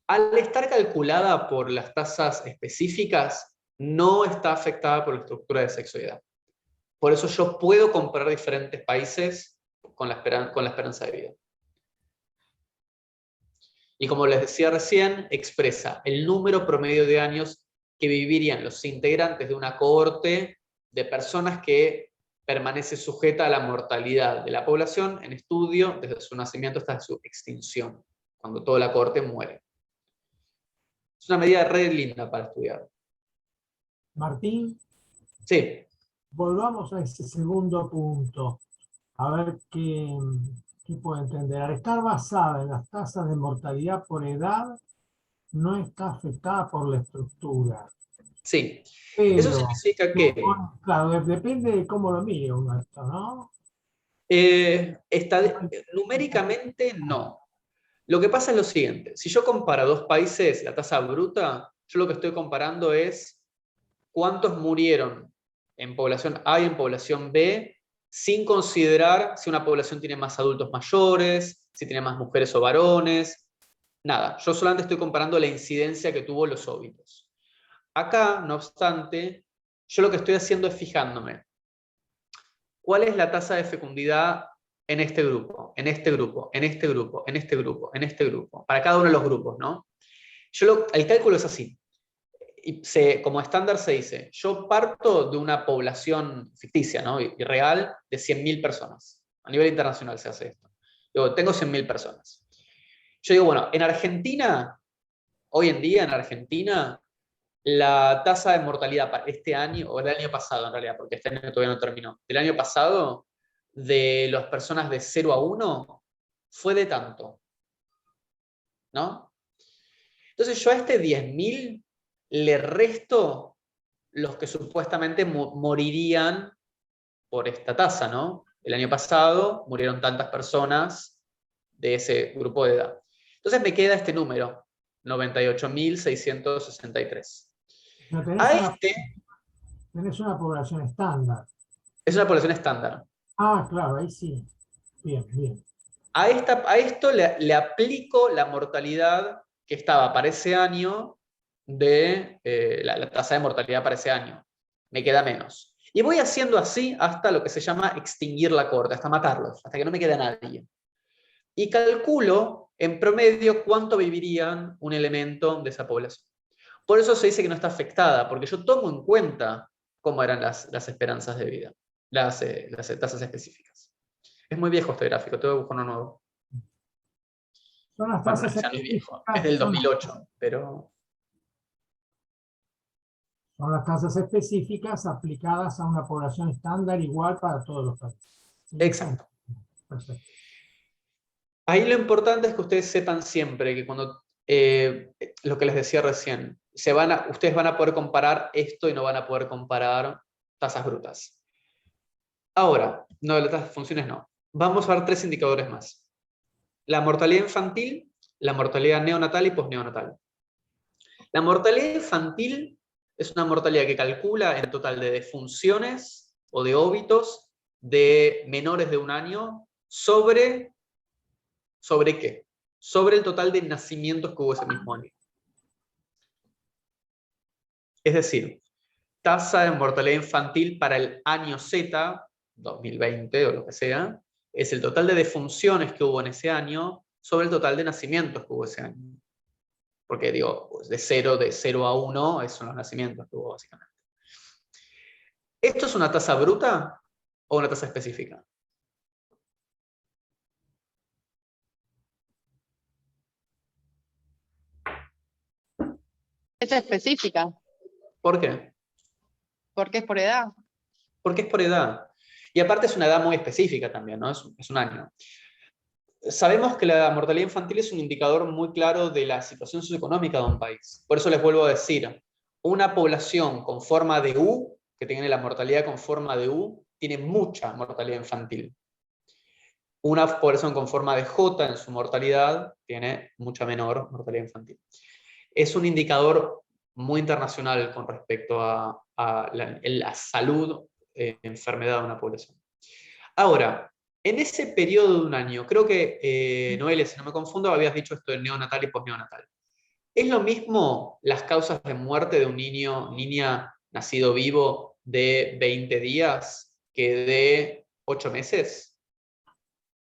Al estar calculada por las tasas específicas, no está afectada por la estructura de sexo y edad. Por eso yo puedo comparar diferentes países con la esperanza de vida. Y como les decía recién, expresa el número promedio de años que vivirían los integrantes de una cohorte de personas que permanece sujeta a la mortalidad de la población en estudio desde su nacimiento hasta su extinción, cuando toda la cohorte muere. Es una medida re linda para estudiar. Martín, Sí. volvamos a ese segundo punto, a ver qué puedo entender. Al estar basada en las tasas de mortalidad por edad, no está afectada por la estructura. Sí. Pero, eso significa que... Claro, depende de cómo lo mire uno esto, ¿no? Numéricamente no. Lo que pasa es lo siguiente. Si yo comparo dos países, la tasa bruta, yo lo que estoy comparando es cuántos murieron en población A y en población B, sin considerar si una población tiene más adultos mayores, si tiene más mujeres o varones. Nada, yo solamente estoy comparando la incidencia que tuvo los óbitos. Acá, no obstante, yo lo que estoy haciendo es fijándome cuál es la tasa de fecundidad en este grupo, en este grupo, en este grupo, en este grupo, en este grupo, para cada uno de los grupos, ¿no? El cálculo es así. Y como estándar se dice, yo parto de una población ficticia, ¿no? y real de 100.000 personas. A nivel internacional se hace esto. Digo, tengo 100.000 personas. Yo digo, bueno, en Argentina, hoy en día en Argentina, la tasa de mortalidad para este año, o el año pasado en realidad, porque este año todavía no terminó, del año pasado, de las personas de 0 a 1, fue de tanto. ¿No? Entonces yo a este 10.000 le resto los que supuestamente morirían por esta tasa, ¿no? El año pasado murieron tantas personas de ese grupo de edad. Entonces me queda este número, 98.663. Tenés una población estándar. Es una población estándar. Ah, claro, ahí sí. Bien, bien. A esto le aplico la mortalidad que estaba para ese año de la tasa de mortalidad para ese año. Me queda menos. Y voy haciendo así hasta lo que se llama extinguir la cohorte, hasta matarlos, hasta que no me quede nadie. Y calculo en promedio cuánto vivirían un elemento de esa población. Por eso se dice que no está afectada, porque yo tomo en cuenta cómo eran las esperanzas de vida, las tasas específicas. Es muy viejo este gráfico, tengo que buscar uno nuevo. Son las tasas ya no es viejo, es del 2008, pero... Son las tasas específicas aplicadas a una población estándar igual para todos los países. ¿Sí? Exacto. Perfecto. Ahí lo importante es que ustedes sepan siempre que cuando, lo que les decía recién, ustedes van a poder comparar esto y no van a poder comparar tasas brutas. Ahora, no, las tasas de funciones no. Vamos a ver 3 indicadores más. La mortalidad infantil, la mortalidad neonatal y posneonatal. La mortalidad infantil es una mortalidad que calcula el total de defunciones o de óbitos de menores de 1 año ¿sobre qué? Sobre el total de nacimientos que hubo ese mismo año. Es decir, tasa de mortalidad infantil para el año Z, 2020 o lo que sea, es el total de defunciones que hubo en ese año sobre el total de nacimientos que hubo ese año. Porque digo, de 0 a 1 son los nacimientos que hubo básicamente. ¿Esto es una tasa bruta o una tasa específica? Es específica. ¿Por qué? Porque es por edad. Porque es por edad. Y aparte es una edad muy específica también, ¿no? Es un año. Sabemos que la mortalidad infantil es un indicador muy claro de la situación socioeconómica de un país. Por eso les vuelvo a decir, una población con forma de U, que tiene la mortalidad con forma de U, tiene mucha mortalidad infantil. Una población con forma de J en su mortalidad tiene mucha menor mortalidad infantil. Es un indicador muy internacional con respecto a la salud, enfermedad de una población. Ahora, en ese periodo de un año, creo que, Noelia, si no me confundo, habías dicho esto de neonatal y posneonatal. ¿Es lo mismo las causas de muerte de un niño, niña nacido vivo de 20 días que de 8 meses?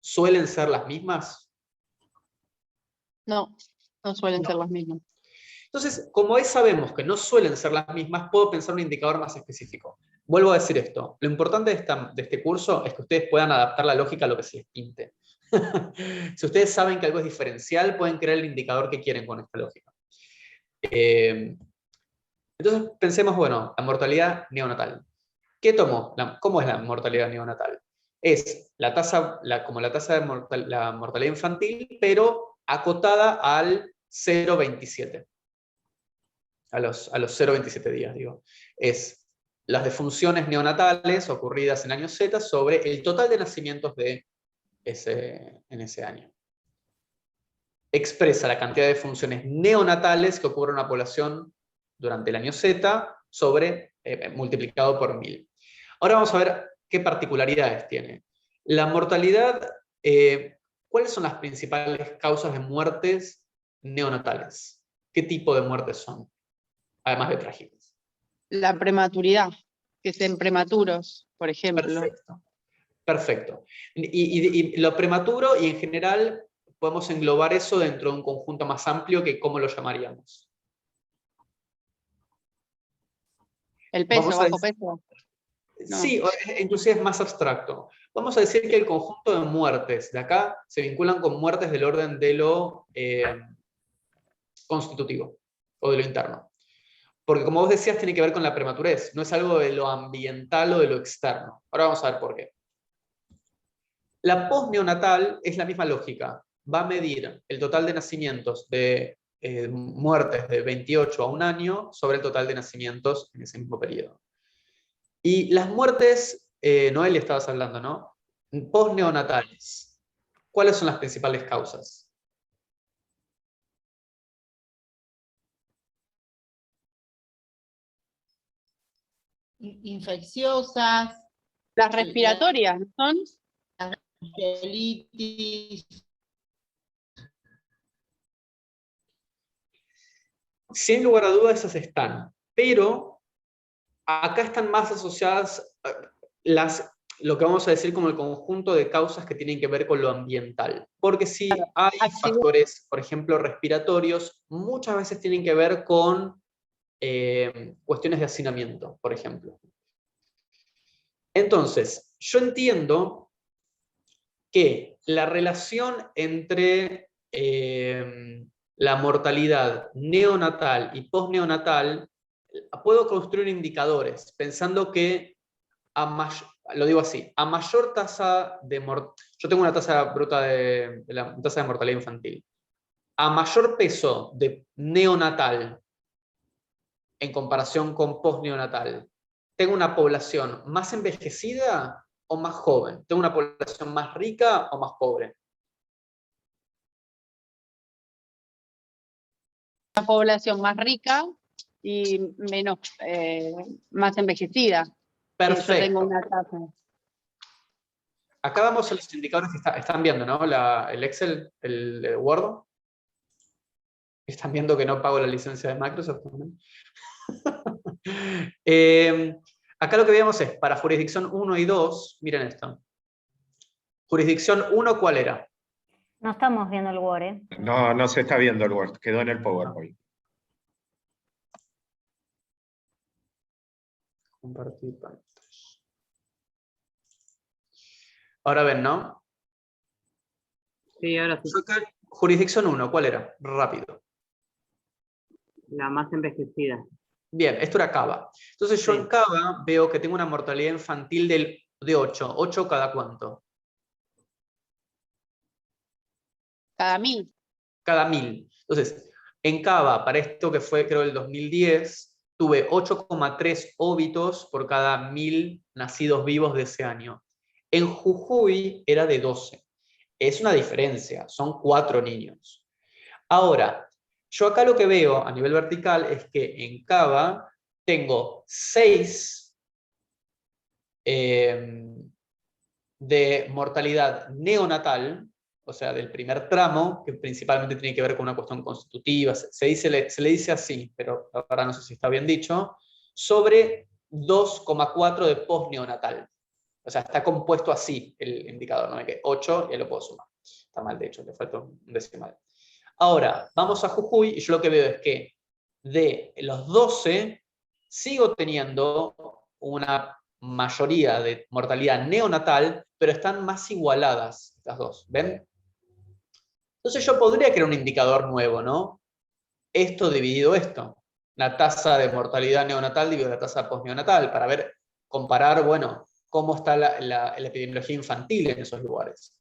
¿Suelen ser las mismas? No, no suelen ser las mismas. Entonces, como ahí sabemos que no suelen ser las mismas, puedo pensar un indicador más específico. Vuelvo a decir esto, lo importante de este curso es que ustedes puedan adaptar la lógica a lo que se les pinte. Si ustedes saben que algo es diferencial, pueden crear el indicador que quieren con esta lógica. Entonces pensemos, bueno, la mortalidad neonatal. ¿Qué tomó? ¿Cómo es la mortalidad neonatal? Es la tasa, como la tasa de la mortalidad infantil, pero acotada al 0,27. A los 0,27 días, digo. Es las defunciones neonatales ocurridas en año Z sobre el total de nacimientos en ese año. Expresa la cantidad de funciones neonatales que ocurre en una población durante el año Z multiplicado por 1000. Ahora vamos a ver qué particularidades tiene. La mortalidad, ¿cuáles son las principales causas de muertes neonatales? ¿Qué tipo de muertes son? Además de trágicas. La prematuridad, que sean prematuros, por ejemplo. Perfecto. Perfecto. Y lo prematuro, y en general podemos englobar eso dentro de un conjunto más amplio que ¿cómo lo llamaríamos? El peso, bajo peso. No. Sí, inclusive es más abstracto. Vamos a decir que el conjunto de muertes de acá se vinculan con muertes del orden de lo constitutivo o de lo interno. Porque como vos decías, tiene que ver con la prematurez, no es algo de lo ambiental o de lo externo. Ahora vamos a ver por qué. La posneonatal es la misma lógica. Va a medir el total de nacimientos de muertes de 28 a un año sobre el total de nacimientos en ese mismo periodo. Y las muertes, Noelia estabas hablando, ¿no? Posneonatales. ¿Cuáles son las principales causas? Infecciosas. Las respiratorias, ¿son? Las bronquiolitis. Sin lugar a dudas esas están, pero acá están más asociadas lo que vamos a decir como el conjunto de causas que tienen que ver con lo ambiental. Porque si hay factores, por ejemplo, respiratorios, muchas veces tienen que ver con cuestiones de hacinamiento, por ejemplo. Entonces, yo entiendo que la relación entre la mortalidad neonatal y posneonatal, puedo construir indicadores, pensando que, lo digo así, a mayor tasa de mortalidad, yo tengo una tasa bruta la tasa de mortalidad infantil, a mayor peso de neonatal en comparación con posneonatal, tengo una población más envejecida o más joven, tengo una población más rica o más pobre. Una población más rica y menos, más envejecida. Perfecto. Yo tengo una tasa. Acá vamos a los indicadores que están viendo, ¿no? El Excel, el Word. Están viendo que no pago la licencia de Microsoft. Acá lo que vemos es, para jurisdicción 1 y 2, miren esto. Jurisdicción 1, ¿cuál era? No estamos viendo el Word, ¿eh? No, no se está viendo el Word, quedó en el PowerPoint. Compartir pantalla. Ahora ven, ¿no? Sí, ahora sí. Jurisdicción 1, ¿cuál era? Rápido. La más envejecida. Bien, esto era Cava. Entonces yo en Cava veo que tengo una mortalidad infantil de 8. ¿8 cada cuánto? Cada 1000. Cada 1000. Entonces, en Cava, para esto que fue creo el 2010, tuve 8,3 óbitos por cada 1000 nacidos vivos de ese año. En Jujuy era de 12. Es una diferencia, son 4 niños. Ahora, yo acá lo que veo a nivel vertical es que en Cava tengo 6 de mortalidad neonatal, o sea, del primer tramo, que principalmente tiene que ver con una cuestión constitutiva, se le dice así, pero la verdad no sé si está bien dicho, sobre 2,4 de postneonatal. O sea, está compuesto así el indicador, no es que 8 ya lo puedo sumar. Está mal, de hecho, le falta un decimal. Ahora, vamos a Jujuy y yo lo que veo es que de los 12 sigo teniendo una mayoría de mortalidad neonatal, pero están más igualadas las dos, ¿ven? Entonces yo podría crear un indicador nuevo, ¿no? Esto dividido esto. La tasa de mortalidad neonatal dividido la tasa postneonatal, para ver, comparar, bueno, cómo está la epidemiología infantil en esos lugares.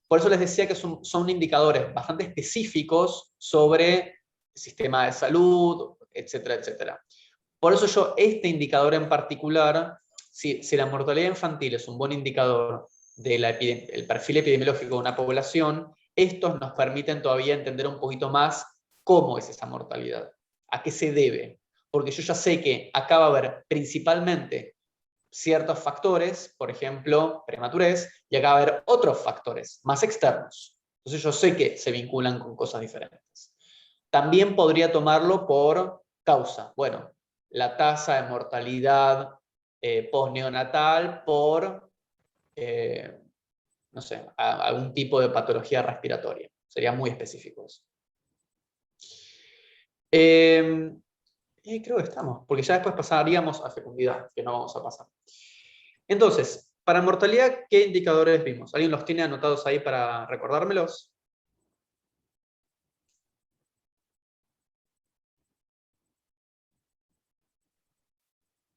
Por eso les decía que son indicadores bastante específicos sobre el sistema de salud, etcétera, etcétera. Por eso yo, este indicador en particular, si la mortalidad infantil es un buen indicador del perfil epidemiológico de una población, estos nos permiten todavía entender un poquito más cómo es esa mortalidad, a qué se debe. Porque yo ya sé que acá va a haber principalmente ciertos factores, por ejemplo, prematurez, y acá va a haber otros factores más externos. Entonces yo sé que se vinculan con cosas diferentes. También podría tomarlo por causa. Bueno, la tasa de mortalidad postneonatal por, no sé, algún tipo de patología respiratoria. Sería muy específico eso. Creo que estamos, porque ya después pasaríamos a fecundidad, que no vamos a pasar. Entonces, para mortalidad, ¿qué indicadores vimos? ¿Alguien los tiene anotados ahí para recordármelos?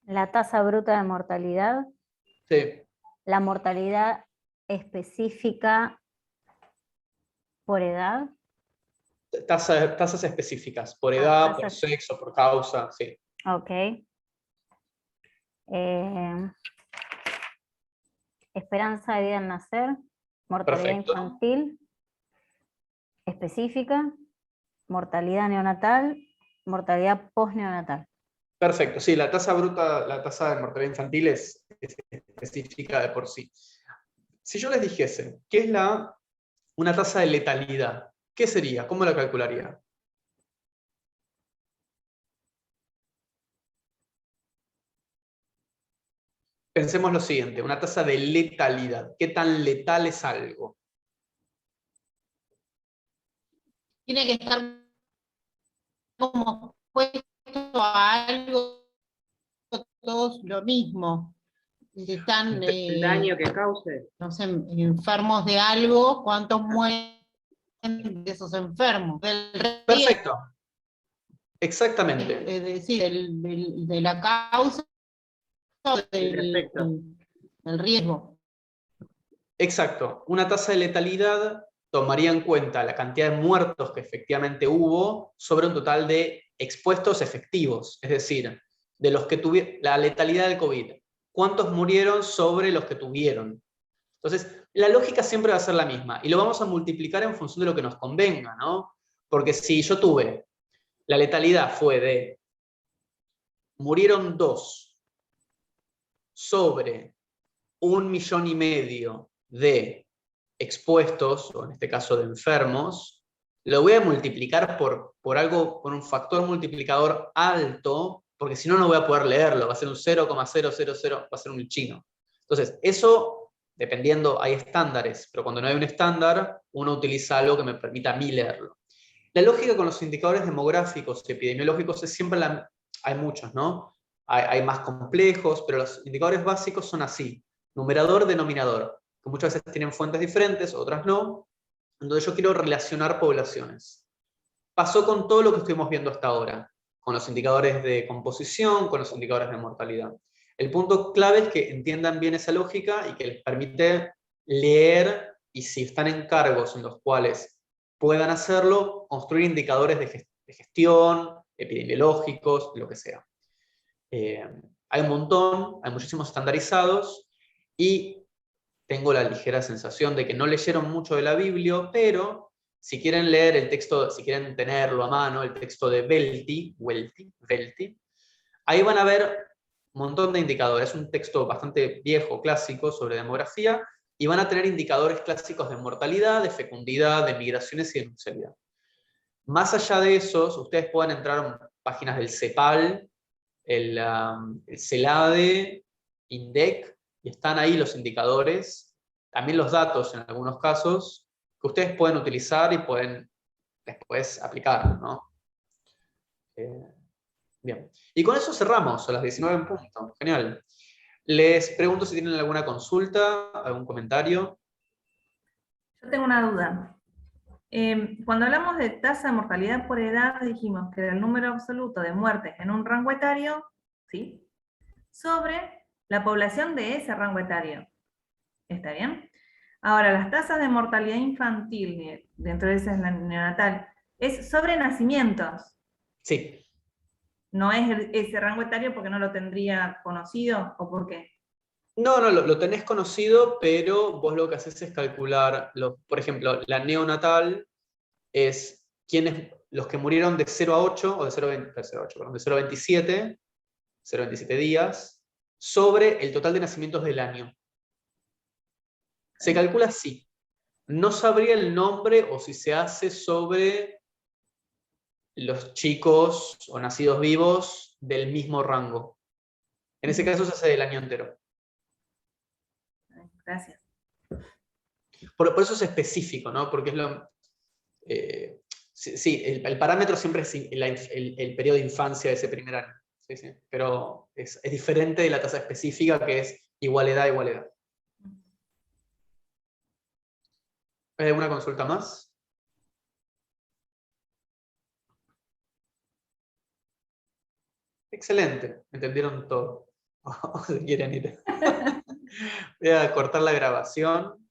La tasa bruta de mortalidad. Sí. La mortalidad específica por edad. Tasas específicas, por edad, por sexo, por causa, sí. Ok. Esperanza de vida al nacer, mortalidad Perfecto. infantil específica, mortalidad neonatal, mortalidad postneonatal. Perfecto, sí, la tasa bruta, la tasa de mortalidad infantil es específica de por sí. Si yo les dijese, ¿qué es una tasa de letalidad? ¿Qué sería? ¿Cómo la calcularía? Pensemos lo siguiente, una tasa de letalidad. ¿Qué tan letal es algo? Tiene que estar como puesto a algo, todos lo mismo. Si están, El daño que cause. no sé, enfermos de algo, ¿cuántos mueren de esos enfermos? Perfecto. Exactamente. Es decir, de la causa del riesgo. Exacto. Una tasa de letalidad tomaría en cuenta la cantidad de muertos que efectivamente hubo sobre un total de expuestos efectivos, es decir, de los que tuvieron la letalidad del COVID. ¿Cuántos murieron sobre los que tuvieron? Entonces, la lógica siempre va a ser la misma y lo vamos a multiplicar en función de lo que nos convenga, ¿no? Porque si yo tuve, la letalidad fue de murieron 2 sobre 1,5 millones de expuestos, o en este caso de enfermos, lo voy a multiplicar por algo, por un factor multiplicador alto, porque si no, no voy a poder leerlo, va a ser un 0,000, va a ser un chino. Entonces, eso, dependiendo, hay estándares, pero cuando no hay un estándar, uno utiliza algo que me permita a mí leerlo. La lógica con los indicadores demográficos y epidemiológicos es siempre hay muchos, ¿no? Hay más complejos, pero los indicadores básicos son así: numerador, denominador, que muchas veces tienen fuentes diferentes, otras no. Entonces yo quiero relacionar poblaciones. Pasó con todo lo que estuvimos viendo hasta ahora, con los indicadores de composición, con los indicadores de mortalidad. El punto clave es que entiendan bien esa lógica y que les permite leer, y si están en cargos en los cuales puedan hacerlo, construir indicadores de gestión, epidemiológicos, lo que sea. Hay un montón, hay muchísimos estandarizados, y tengo la ligera sensación de que no leyeron mucho de la Biblia, pero si quieren leer el texto, si quieren tenerlo a mano, el texto de Welty, ahí van a ver un montón de indicadores. Es un texto bastante viejo, clásico, sobre demografía, y van a tener indicadores clásicos de mortalidad, de fecundidad, de migraciones y de nupcialidad. Más allá de esos, ustedes pueden entrar a páginas del CEPAL, el CELADE, INDEC, y están ahí los indicadores, también los datos en algunos casos, que ustedes pueden utilizar y pueden después aplicar, ¿no? Bien. Y con eso cerramos a las 19 en punto. Genial. Les pregunto si tienen alguna consulta, algún comentario. Yo tengo una duda. Cuando hablamos de tasa de mortalidad por edad, dijimos que era el número absoluto de muertes en un rango etario, ¿sí?, sobre la población de ese rango etario. ¿Está bien? Ahora, las tasas de mortalidad infantil, dentro de esa es la neonatal, es sobre nacimientos. Sí. ¿No es ese rango etario porque no lo tendría conocido o por qué? No, lo tenés conocido, pero vos lo que haces es calcular, por ejemplo, la neonatal es los que murieron de 0 a 8, o de 0 a 27, 0 a 27 días, sobre el total de nacimientos del año. Se calcula así. No sabría el nombre o si se hace sobre los chicos o nacidos vivos del mismo rango. En ese caso se hace del año entero. Gracias. Por eso es específico, ¿no? Porque es sí, el parámetro siempre es el periodo de infancia de ese primer año. Sí, sí. Pero es diferente de la tasa específica, que es igual edad, igual edad. ¿Hay alguna consulta más? Excelente, entendieron todo. O se quieren ir. Voy a cortar la grabación.